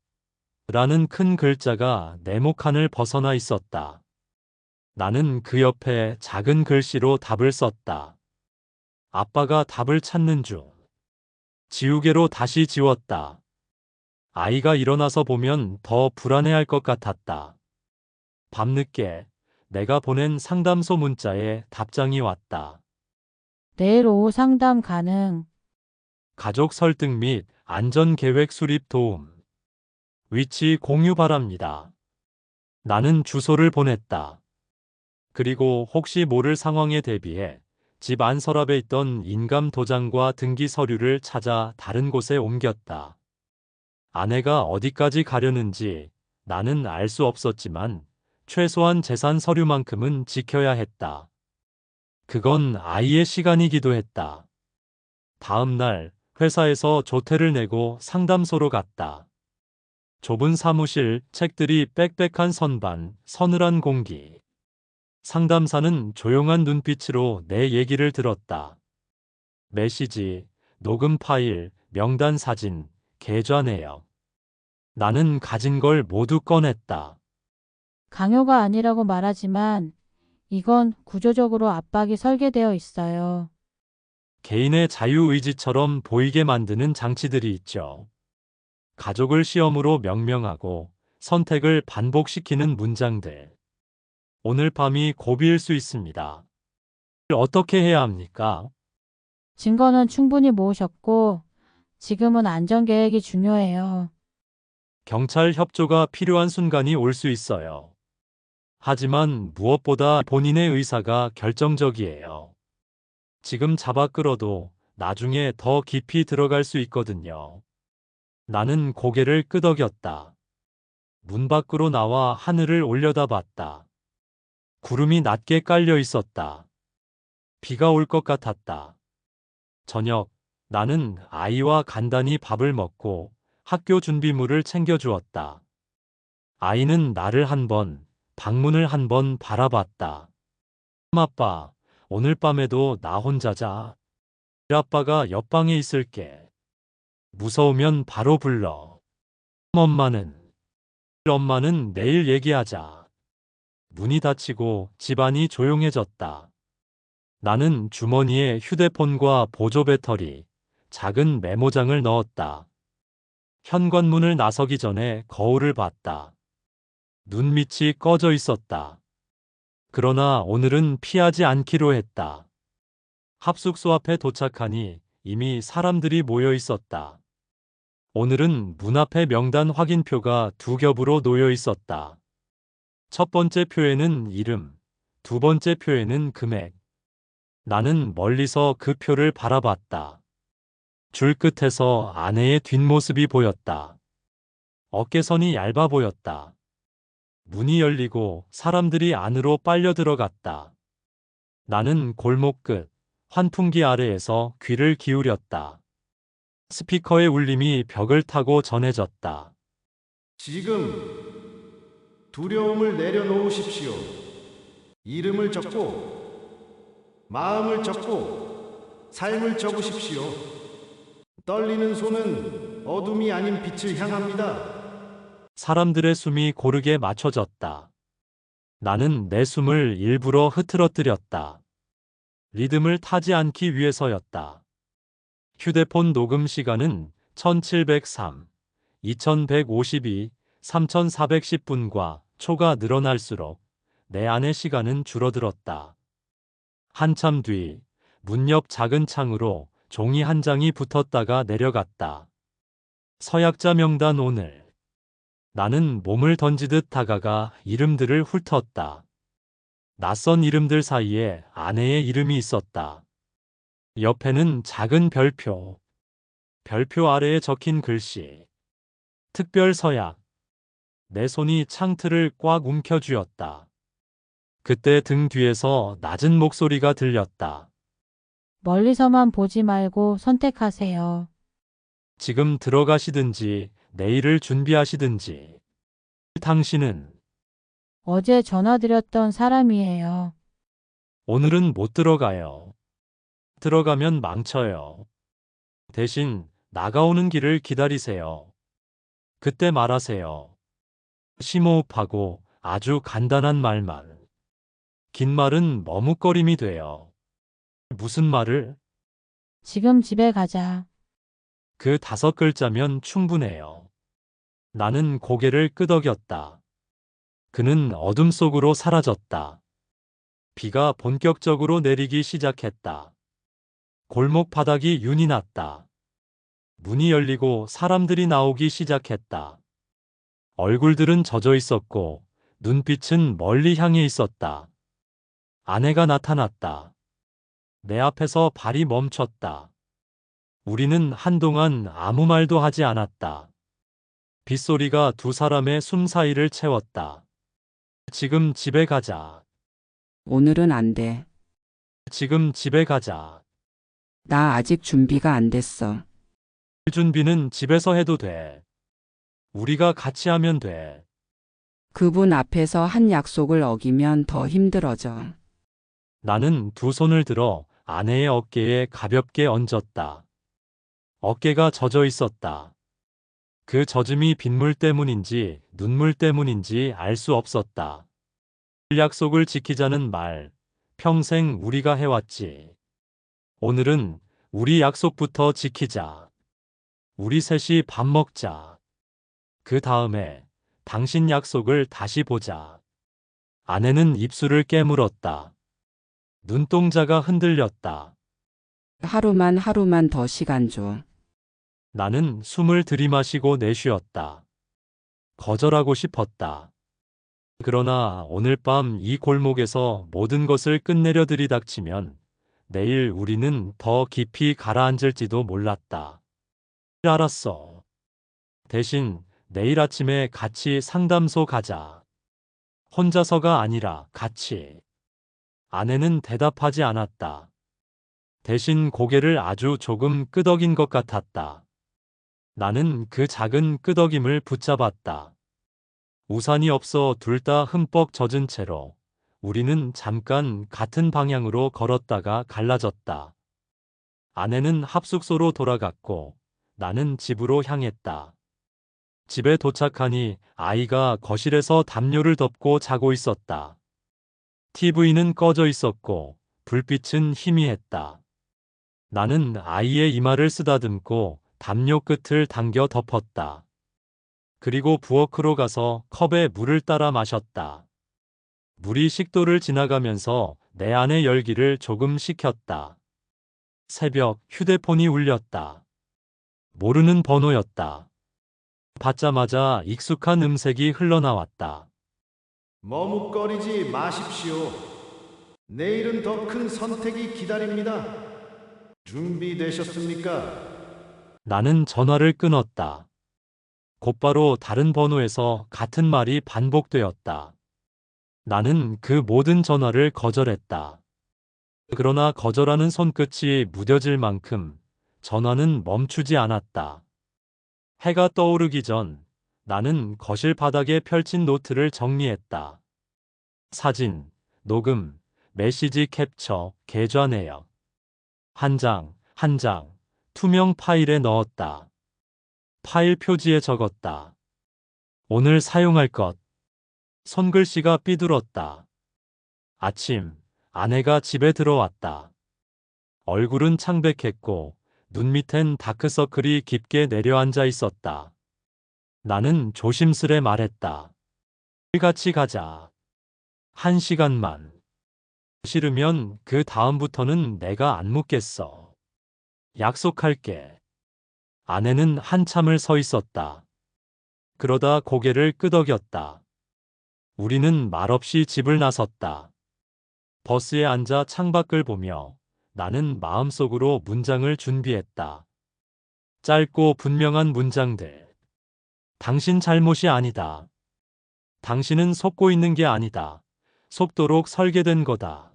라는 큰 글자가 네모칸을 벗어나 있었다. 나는 그 옆에 작은 글씨로 답을 썼다. 아빠가 답을 찾는 중. 지우개로 다시 지웠다. 아이가 일어나서 보면 더 불안해할 것 같았다. 밤늦게 내가 보낸 상담소 문자에 답장이 왔다. 내일 오후 상담 가능. 가족 설득 및 안전계획 수립 도움. 위치 공유 바랍니다. 나는 주소를 보냈다. 그리고 혹시 모를 상황에 대비해 집 안 서랍에 있던 인감 도장과 등기 서류를 찾아 다른 곳에 옮겼다. 아내가 어디까지 가려는지 나는 알 수 없었지만 최소한 재산 서류만큼은 지켜야 했다. 그건 아이의 시간이기도 했다. 다음 날 회사에서 조퇴를 내고 상담소로 갔다. 좁은 사무실, 책들이 빽빽한 선반, 서늘한 공기. 상담사는 조용한 눈빛으로 내 얘기를 들었다. 메시지, 녹음 파일, 명단 사진, 계좌 내역. 나는 가진 걸 모두 꺼냈다. 강요가 아니라고 말하지만 이건 구조적으로 압박이 설계되어 있어요. 개인의 자유의지처럼 보이게 만드는 장치들이 있죠. 가족을 시험으로 명명하고 선택을 반복시키는 문장들. 오늘 밤이 고비일 수 있습니다. 어떻게 해야 합니까? 증거는 충분히 모으셨고 지금은 안전계획이 중요해요. 경찰 협조가 필요한 순간이 올 수 있어요. 하지만 무엇보다 본인의 의사가 결정적이에요. 지금 잡아 끌어도 나중에 더 깊이 들어갈 수 있거든요. 나는 고개를 끄덕였다. 문 밖으로 나와 하늘을 올려다봤다. 구름이 낮게 깔려 있었다. 비가 올 것 같았다. 저녁, 나는 아이와 간단히 밥을 먹고 학교 준비물을 챙겨주었다. 아이는 나를 한 번, 방문을 한 번 바라봤다. 아빠, 오늘 밤에도 나 혼자 자. 아빠가 옆방에 있을게. 무서우면 바로 불러. 엄마는 내일 얘기하자. 문이 닫히고 집안이 조용해졌다. 나는 주머니에 휴대폰과 보조 배터리, 작은 메모장을 넣었다. 현관문을 나서기 전에 거울을 봤다. 눈밑이 꺼져 있었다. 그러나 오늘은 피하지 않기로 했다. 합숙소 앞에 도착하니 이미 사람들이 모여 있었다. 오늘은 문 앞에 명단 확인표가 두 겹으로 놓여 있었다. 첫 번째 표에는 이름, 두 번째 표에는 금액. 나는 멀리서 그 표를 바라봤다. 줄 끝에서 아내의 뒷모습이 보였다. 어깨선이 얇아 보였다. 문이 열리고 사람들이 안으로 빨려 들어갔다. 나는 골목 끝, 환풍기 아래에서 귀를 기울였다. 스피커의 울림이 벽을 타고 전해졌다. 지금 두려움을 내려놓으십시오. 이름을 적고 마음을 적고 삶을 적으십시오. 떨리는 손은 어둠이 아닌 빛을 향합니다. 사람들의 숨이 고르게 맞춰졌다. 나는 내 숨을 일부러 흐트러뜨렸다. 리듬을 타지 않기 위해서였다. 휴대폰 녹음 시간은 1703, 2152, 3410분과 초가 늘어날수록 내 안의 시간은 줄어들었다. 한참 뒤, 문 옆 작은 창으로 종이 한 장이 붙었다가 내려갔다. 서약자 명단 오늘. 나는 몸을 던지듯 다가가 이름들을 훑었다. 낯선 이름들 사이에 아내의 이름이 있었다. 옆에는 작은 별표. 별표 아래에 적힌 글씨. 특별 서약. 내 손이 창틀을 꽉 움켜쥐었다. 그때 등 뒤에서 낮은 목소리가 들렸다. 멀리서만 보지 말고 선택하세요. 지금 들어가시든지 내일을 준비하시든지. 당신은 어제 전화드렸던 사람이에요. 오늘은 못 들어가요. 들어가면 망쳐요. 대신 나가오는 길을 기다리세요. 그때 말하세요. 심호흡하고 아주 간단한 말만. 긴 말은 머뭇거림이 돼요. 무슨 말을? 지금 집에 가자. 그 5글자면 충분해요. 나는 고개를 끄덕였다. 그는 어둠 속으로 사라졌다. 비가 본격적으로 내리기 시작했다. 골목 바닥이 윤이 났다. 문이 열리고 사람들이 나오기 시작했다. 얼굴들은 젖어 있었고 눈빛은 멀리 향해 있었다. 아내가 나타났다. 내 앞에서 발이 멈췄다. 우리는 한동안 아무 말도 하지 않았다. 빗소리가 두 사람의 숨 사이를 채웠다. 지금 집에 가자. 오늘은 안 돼. 지금 집에 가자. 나 아직 준비가 안 됐어. 준비는 집에서 해도 돼. 우리가 같이 하면 돼. 그분 앞에서 한 약속을 어기면 더 힘들어져. 나는 두 손을 들어 아내의 어깨에 가볍게 얹었다. 어깨가 젖어 있었다. 그 젖음이 빗물 때문인지 눈물 때문인지 알 수 없었다. 약속을 지키자는 말, 평생 우리가 해왔지. 오늘은 우리 약속부터 지키자. 우리 셋이 밥 먹자. 그 다음에 당신 약속을 다시 보자. 아내는 입술을 깨물었다. 눈동자가 흔들렸다. 하루만 더 시간 줘. 나는 숨을 들이마시고 내쉬었다. 거절하고 싶었다. 그러나 오늘 밤 이 골목에서 모든 것을 끝내려 들이닥치면 내일 우리는 더 깊이 가라앉을지도 몰랐다. 알았어. 대신 내일 아침에 같이 상담소 가자. 혼자서가 아니라 같이. 아내는 대답하지 않았다. 대신 고개를 아주 조금 끄덕인 것 같았다. 나는 그 작은 끄덕임을 붙잡았다. 우산이 없어 둘 다 흠뻑 젖은 채로 우리는 잠깐 같은 방향으로 걸었다가 갈라졌다. 아내는 합숙소로 돌아갔고 나는 집으로 향했다. 집에 도착하니 아이가 거실에서 담요를 덮고 자고 있었다. TV는 꺼져 있었고 불빛은 희미했다. 나는 아이의 이마를 쓰다듬고 담요 끝을 당겨 덮었다. 그리고 부엌으로 가서 컵에 물을 따라 마셨다. 물이 식도를 지나가면서 내 안의 열기를 조금 식혔다. 새벽 휴대폰이 울렸다. 모르는 번호였다. 받자마자 익숙한 음색이 흘러나왔다. 머뭇거리지 마십시오. 내일은 더 큰 선택이 기다립니다. 준비되셨습니까? 나는 전화를 끊었다. 곧바로 다른 번호에서 같은 말이 반복되었다. 나는 그 모든 전화를 거절했다. 그러나 거절하는 손끝이 무뎌질 만큼 전화는 멈추지 않았다. 해가 떠오르기 전 나는 거실 바닥에 펼친 노트를 정리했다. 사진, 녹음, 메시지 캡처, 계좌 내역. 한 장, 한 장, 투명 파일에 넣었다. 파일 표지에 적었다. 오늘 사용할 것. 손글씨가 삐뚤었다. 아침, 아내가 집에 들어왔다. 얼굴은 창백했고 눈 밑엔 다크서클이 깊게 내려앉아 있었다. 나는 조심스레 말했다. 같이 가자. 1시간만. 싫으면 그 다음부터는 내가 안 묻겠어. 약속할게. 아내는 한참을 서 있었다. 그러다 고개를 끄덕였다. 우리는 말없이 집을 나섰다. 버스에 앉아 창밖을 보며 나는 마음속으로 문장을 준비했다. 짧고 분명한 문장들. 당신 잘못이 아니다. 당신은 속고 있는 게 아니다. 속도록 설계된 거다.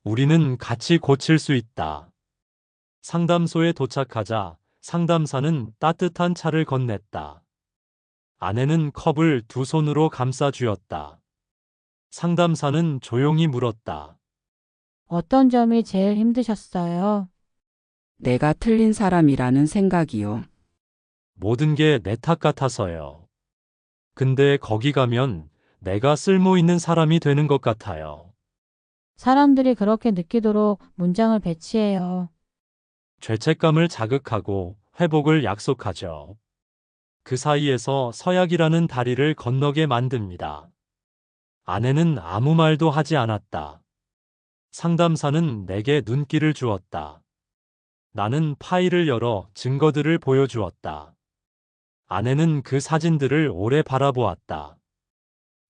우리는 같이 고칠 수 있다. 상담소에 도착하자 상담사는 따뜻한 차를 건넸다. 아내는 컵을 두 손으로 감싸 쥐었다. 상담사는 조용히 물었다. 어떤 점이 제일 힘드셨어요? 내가 틀린 사람이라는 생각이요. 모든 게 내 탓 같아서요. 근데 거기 가면 내가 쓸모 있는 사람이 되는 것 같아요. 사람들이 그렇게 느끼도록 문장을 배치해요. 죄책감을 자극하고 회복을 약속하죠. 그 사이에서 서약이라는 다리를 건너게 만듭니다. 아내는 아무 말도 하지 않았다. 상담사는 내게 눈길을 주었다. 나는 파일을 열어 증거들을 보여주었다. 아내는 그 사진들을 오래 바라보았다.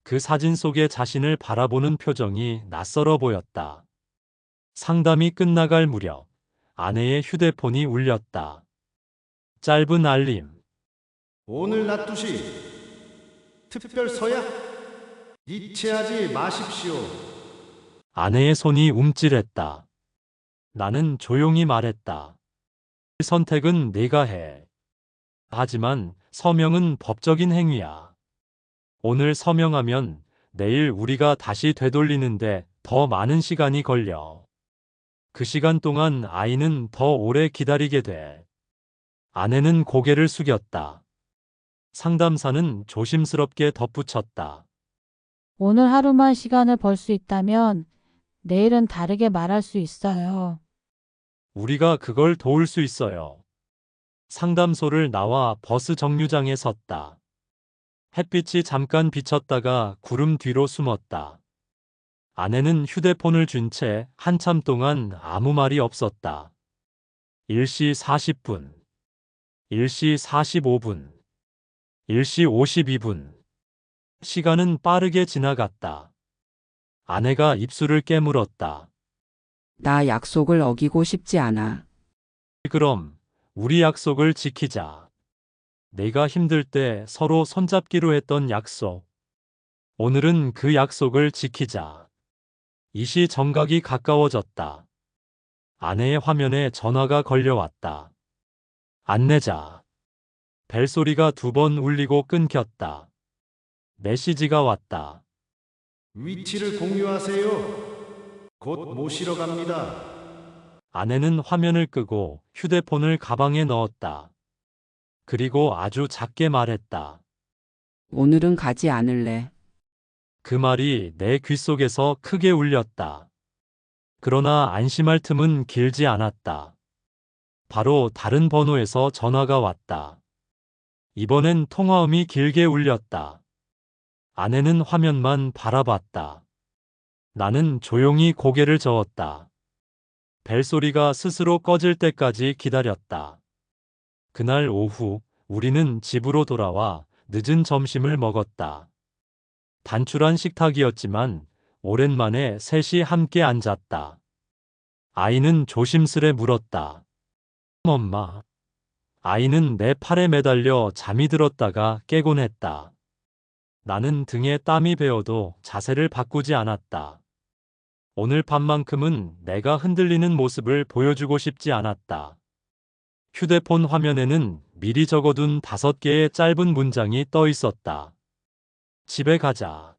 그 사진 속에 자신을 바라보는 표정이 낯설어 보였다. 상담이 끝나갈 무렵 아내의 휴대폰이 울렸다. 짧은 알림. 오늘 낮 2시 특별 서약 이체하지 마십시오. 아내의 손이 움찔했다. 나는 조용히 말했다. 선택은 네가 해. 하지만 서명은 법적인 행위야. 오늘 서명하면 내일 우리가 다시 되돌리는데 더 많은 시간이 걸려. 그 시간 동안 아이는 더 오래 기다리게 돼. 아내는 고개를 숙였다. 상담사는 조심스럽게 덧붙였다. 오늘 하루만 시간을 벌 수 있다면 내일은 다르게 말할 수 있어요. 우리가 그걸 도울 수 있어요. 상담소를 나와 버스 정류장에 섰다. 햇빛이 잠깐 비쳤다가 구름 뒤로 숨었다. 아내는 휴대폰을 쥔 채 한참 동안 아무 말이 없었다. 1시 40분, 1시 45분, 1시 52분. 시간은 빠르게 지나갔다. 아내가 입술을 깨물었다. 나 약속을 어기고 싶지 않아. 그럼 우리 약속을 지키자. 내가 힘들 때 서로 손잡기로 했던 약속. 오늘은 그 약속을 지키자. 이 시 정각이 가까워졌다. 아내의 화면에 전화가 걸려왔다. 안내자. 벨소리가 2번 울리고 끊겼다. 메시지가 왔다. 위치를 공유하세요. 곧 모시러 갑니다. 아내는 화면을 끄고 휴대폰을 가방에 넣었다. 그리고 아주 작게 말했다. 오늘은 가지 않을래. 그 말이 내 귓속에서 크게 울렸다. 그러나 안심할 틈은 길지 않았다. 바로 다른 번호에서 전화가 왔다. 이번엔 통화음이 길게 울렸다. 아내는 화면만 바라봤다. 나는 조용히 고개를 저었다. 벨소리가 스스로 꺼질 때까지 기다렸다. 그날 오후 우리는 집으로 돌아와 늦은 점심을 먹었다. 단출한 식탁이었지만 오랜만에 셋이 함께 앉았다. 아이는 조심스레 물었다. 엄마. 아이는 내 팔에 매달려 잠이 들었다가 깨곤 했다. 나는 등에 땀이 배어도 자세를 바꾸지 않았다. 오늘 밤만큼은 내가 흔들리는 모습을 보여주고 싶지 않았다. 휴대폰 화면에는 미리 적어둔 5개의 짧은 문장이 떠 있었다. 집에 가자.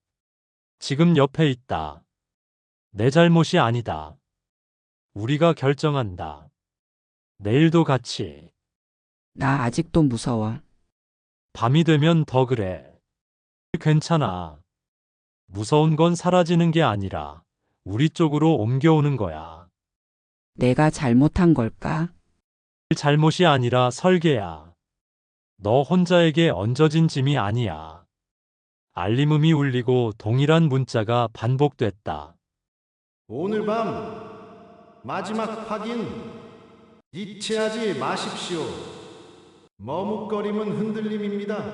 지금 옆에 있다. 내 잘못이 아니다. 우리가 결정한다. 내일도 같이. 나 아직도 무서워. 밤이 되면 더 그래. 괜찮아. 무서운 건 사라지는 게 아니라 우리 쪽으로 옮겨오는 거야. 내가 잘못한 걸까? 잘못이 아니라 설계야. 너 혼자에게 얹어진 짐이 아니야. 알림음이 울리고 동일한 문자가 반복됐다. 오늘 밤 마지막 확인 이체하지 마십시오. 머뭇거림은 흔들림입니다.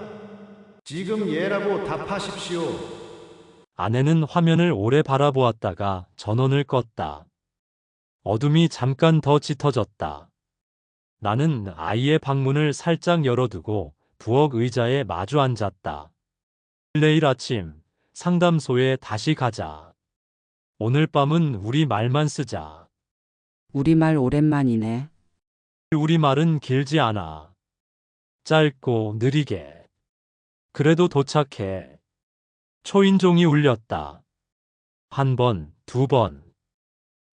지금 예라고 답하십시오. 아내는 화면을 오래 바라보았다가 전원을 껐다. 어둠이 잠깐 더 짙어졌다. 나는 아이의 방문을 살짝 열어두고 부엌 의자에 마주 앉았다. 내일 아침 상담소에 다시 가자. 오늘 밤은 우리 말만 쓰자. 우리말 오랜만이네. 우리 말은 길지 않아. 짧고 느리게. 그래도 도착해. 초인종이 울렸다. 1번, 2번.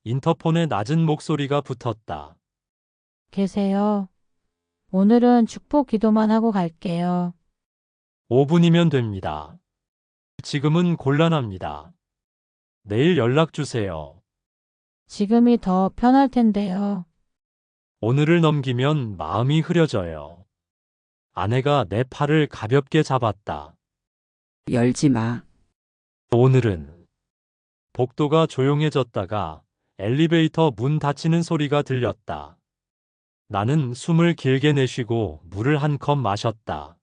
인터폰에 낮은 목소리가 붙었다. 계세요. 오늘은 축복 기도만 하고 갈게요. 5분이면 됩니다. 지금은 곤란합니다. 내일 연락 주세요. 지금이 더 편할 텐데요. 오늘을 넘기면 마음이 흐려져요. 아내가 내 팔을 가볍게 잡았다. 열지 마. 오늘은 복도가 조용해졌다가 엘리베이터 문 닫히는 소리가 들렸다. 나는 숨을 길게 내쉬고 물을 한 컵 마셨다.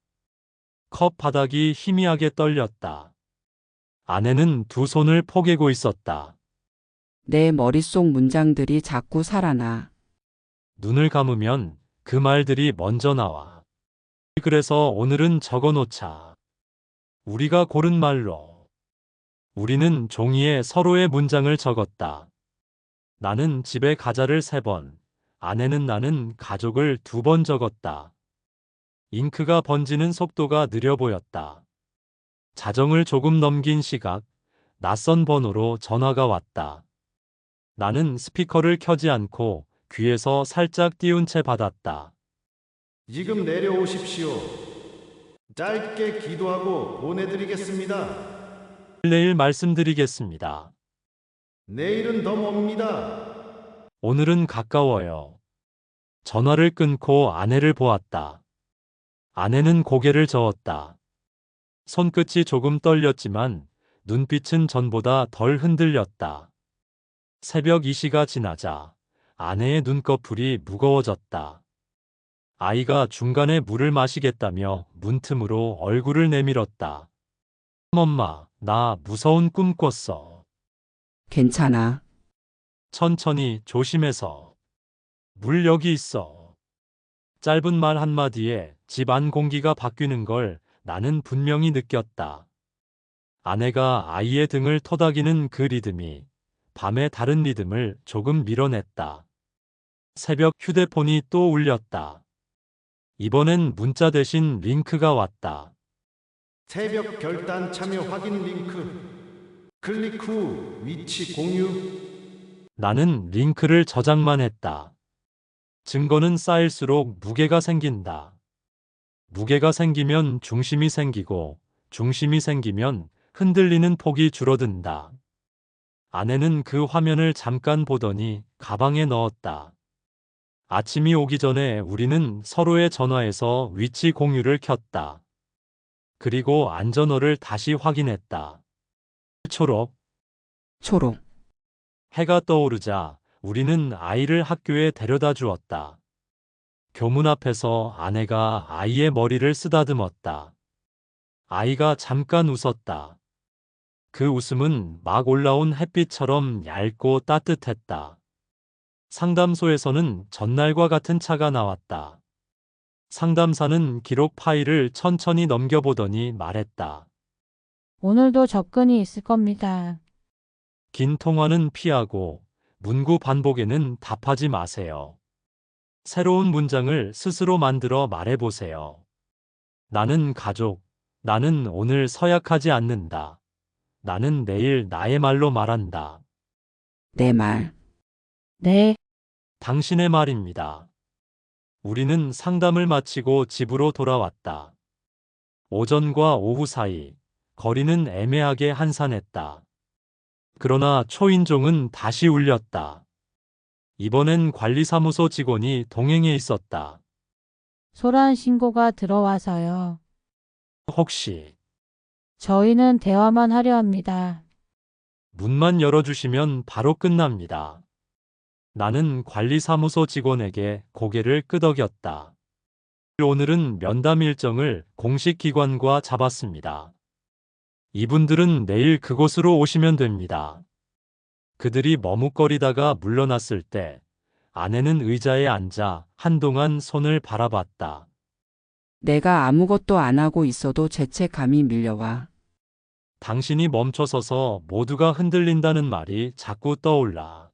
컵 바닥이 희미하게 떨렸다. 아내는 두 손을 포개고 있었다. 내 머릿속 문장들이 자꾸 살아나. 눈을 감으면 그 말들이 먼저 나와. 그래서 오늘은 적어 놓자. 우리가 고른 말로. 우리는 종이에 서로의 문장을 적었다. 나는 집에 가자를 3번, 아내는 나는 가족을 2번 적었다. 잉크가 번지는 속도가 느려 보였다. 자정을 조금 넘긴 시각, 낯선 번호로 전화가 왔다. 나는 스피커를 켜지 않고 귀에서 살짝 띄운 채 받았다. 지금 내려오십시오. 짧게 기도하고 보내드리겠습니다. 내일 말씀드리겠습니다. 내일은 더 멉니다. 오늘은 가까워요. 전화를 끊고 아내를 보았다. 아내는 고개를 저었다. 손끝이 조금 떨렸지만 눈빛은 전보다 덜 흔들렸다. 새벽 2시가 지나자 아내의 눈꺼풀이 무거워졌다. 아이가 중간에 물을 마시겠다며 문틈으로 얼굴을 내밀었다. 엄마, 나 무서운 꿈 꿨어. 괜찮아. 천천히 조심해서. 물 여기 있어. 짧은 말 한마디에 집 안 공기가 바뀌는 걸 나는 분명히 느꼈다. 아내가 아이의 등을 토닥이는 그 리듬이 밤의 다른 리듬을 조금 밀어냈다. 새벽 휴대폰이 또 울렸다. 이번엔 문자 대신 링크가 왔다. 새벽 결단 참여 확인 링크. 클릭 후 위치 공유. 나는 링크를 저장만 했다. 증거는 쌓일수록 무게가 생긴다. 무게가 생기면 중심이 생기고 중심이 생기면 흔들리는 폭이 줄어든다. 아내는 그 화면을 잠깐 보더니 가방에 넣었다. 아침이 오기 전에 우리는 서로의 전화에서 위치 공유를 켰다. 그리고 안전호를 다시 확인했다. 초록. 초록. 해가 떠오르자 우리는 아이를 학교에 데려다 주었다. 교문 앞에서 아내가 아이의 머리를 쓰다듬었다. 아이가 잠깐 웃었다. 그 웃음은 막 올라온 햇빛처럼 얇고 따뜻했다. 상담소에서는 전날과 같은 차가 나왔다. 상담사는 기록 파일을 천천히 넘겨보더니 말했다. 오늘도 접근이 있을 겁니다. 긴 통화는 피하고 문구 반복에는 답하지 마세요. 새로운 문장을 스스로 만들어 말해보세요. 나는 가족, 나는 오늘 서약하지 않는다. 나는 내일 나의 말로 말한다. 내 말. 네, 당신의 말입니다. 우리는 상담을 마치고 집으로 돌아왔다. 오전과 오후 사이 거리는 애매하게 한산했다. 그러나 초인종은 다시 울렸다. 이번엔 관리사무소 직원이 동행해 있었다. 소란 신고가 들어와서요. 혹시 저희는 대화만 하려 합니다. 문만 열어주시면 바로 끝납니다. 나는 관리사무소 직원에게 고개를 끄덕였다. 오늘은 면담 일정을 공식 기관과 잡았습니다. 이분들은 내일 그곳으로 오시면 됩니다. 그들이 머뭇거리다가 물러났을 때 아내는 의자에 앉아 한동안 손을 바라봤다. 내가 아무것도 안 하고 있어도 죄책감이 밀려와. 당신이 멈춰서서 모두가 흔들린다는 말이 자꾸 떠올라.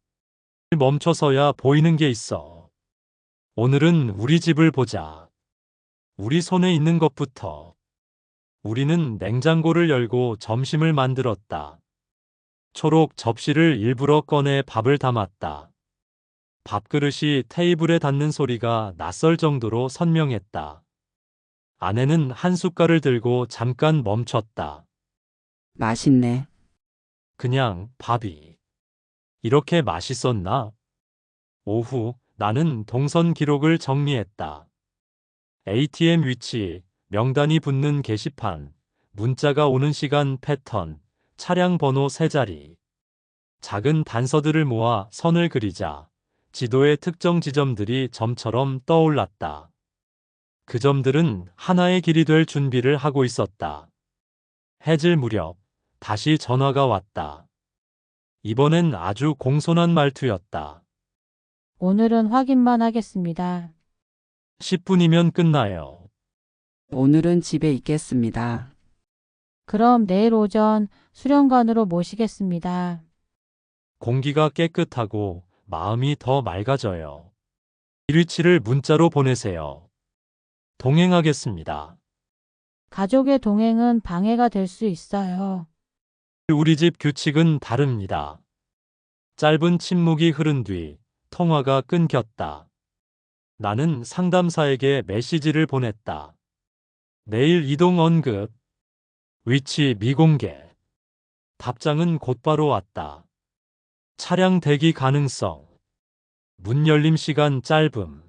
멈춰서야 보이는 게 있어. 오늘은 우리 집을 보자. 우리 손에 있는 것부터. 우리는 냉장고를 열고 점심을 만들었다. 초록 접시를 일부러 꺼내 밥을 담았다. 밥그릇이 테이블에 닿는 소리가 낯설 정도로 선명했다. 아내는 한 숟갈을 들고 잠깐 멈췄다. 맛있네. 그냥 밥이 이렇게 맛있었나? 오후 나는 동선 기록을 정리했다. ATM 위치, 명단이 붙는 게시판, 문자가 오는 시간 패턴, 차량 번호 3자리. 작은 단서들을 모아 선을 그리자 지도의 특정 지점들이 점처럼 떠올랐다. 그 점들은 하나의 길이 될 준비를 하고 있었다. 해질 무렵 다시 전화가 왔다. 이번엔 아주 공손한 말투였다. 오늘은 확인만 하겠습니다. 10분이면 끝나요. 오늘은 집에 있겠습니다. 그럼 내일 오전 수련관으로 모시겠습니다. 공기가 깨끗하고 마음이 더 맑아져요. 일위치를 문자로 보내세요. 동행하겠습니다. 가족의 동행은 방해가 될 수 있어요. 우리 집 규칙은 다릅니다. 짧은 침묵이 흐른 뒤 통화가 끊겼다. 나는 상담사에게 메시지를 보냈다. 내일 이동 언급, 위치 미공개. 답장은 곧바로 왔다. 차량 대기 가능성, 문 열림 시간 짧음,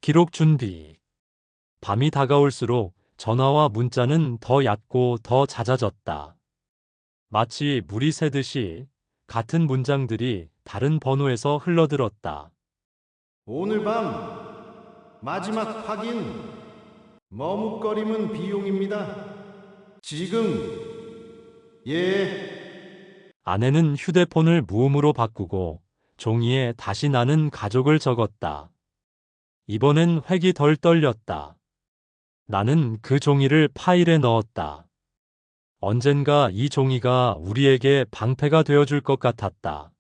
기록 준비. 밤이 다가올수록 전화와 문자는 더 얕고 더 잦아졌다. 마치 물이 새듯이 같은 문장들이 다른 번호에서 흘러들었다. 오늘 밤 마지막 확인. 머뭇거림은 비용입니다. 지금 예. 아내는 휴대폰을 무음으로 바꾸고 종이에 다시 나는 가족을 적었다. 이번엔 획이 덜 떨렸다. 나는 그 종이를 파일에 넣었다. 언젠가 이 종이가 우리에게 방패가 되어줄 것 같았다.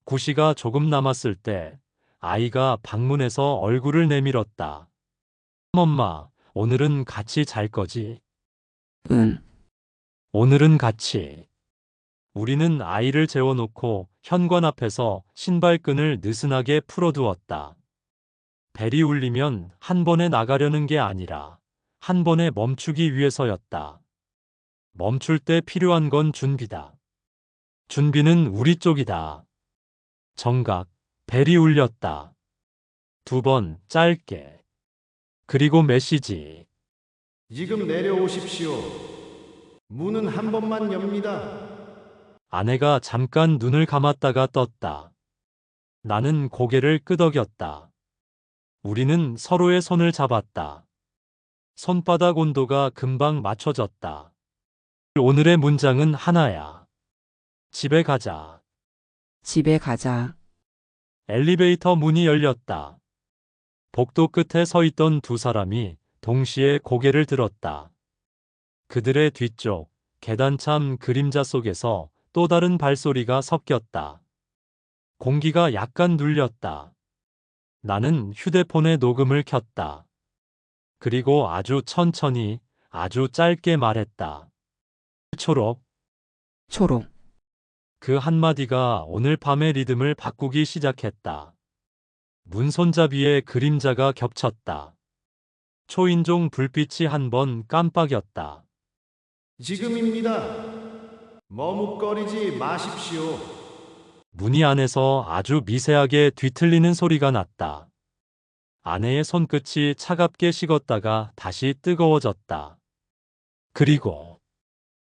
9시가 조금 남았을 때 아이가 방문해서 얼굴을 내밀었다. 엄마, 오늘은 같이 잘 거지? 응. 오늘은 같이. 우리는 아이를 재워놓고 현관 앞에서 신발끈을 느슨하게 풀어두었다. 벨이 울리면 한 번에 나가려는 게 아니라 한 번에 멈추기 위해서였다. 멈출 때 필요한 건 준비다. 준비는 우리 쪽이다. 정각, 벨이 울렸다. 2번 짧게. 그리고 메시지. 지금 내려오십시오. 문은 한 번만 엽니다. 아내가 잠깐 눈을 감았다가 떴다. 나는 고개를 끄덕였다. 우리는 서로의 손을 잡았다. 손바닥 온도가 금방 맞춰졌다. 오늘의 문장은 하나야. 집에 가자. 집에 가자. 엘리베이터 문이 열렸다. 복도 끝에 서 있던 두 사람이 동시에 고개를 들었다. 그들의 뒤쪽 계단참 그림자 속에서 또 다른 발소리가 섞였다. 공기가 약간 눌렸다. 나는 휴대폰에 녹음을 켰다. 그리고 아주 천천히, 아주 짧게 말했다. 초록. 초록. 그 한마디가 오늘 밤의 리듬을 바꾸기 시작했다. 문 손잡이에 그림자가 겹쳤다. 초인종 불빛이 한 번 깜빡였다. 지금입니다. 머뭇거리지 마십시오. 문이 안에서 아주 미세하게 뒤틀리는 소리가 났다. 아내의 손끝이 차갑게 식었다가 다시 뜨거워졌다. 그리고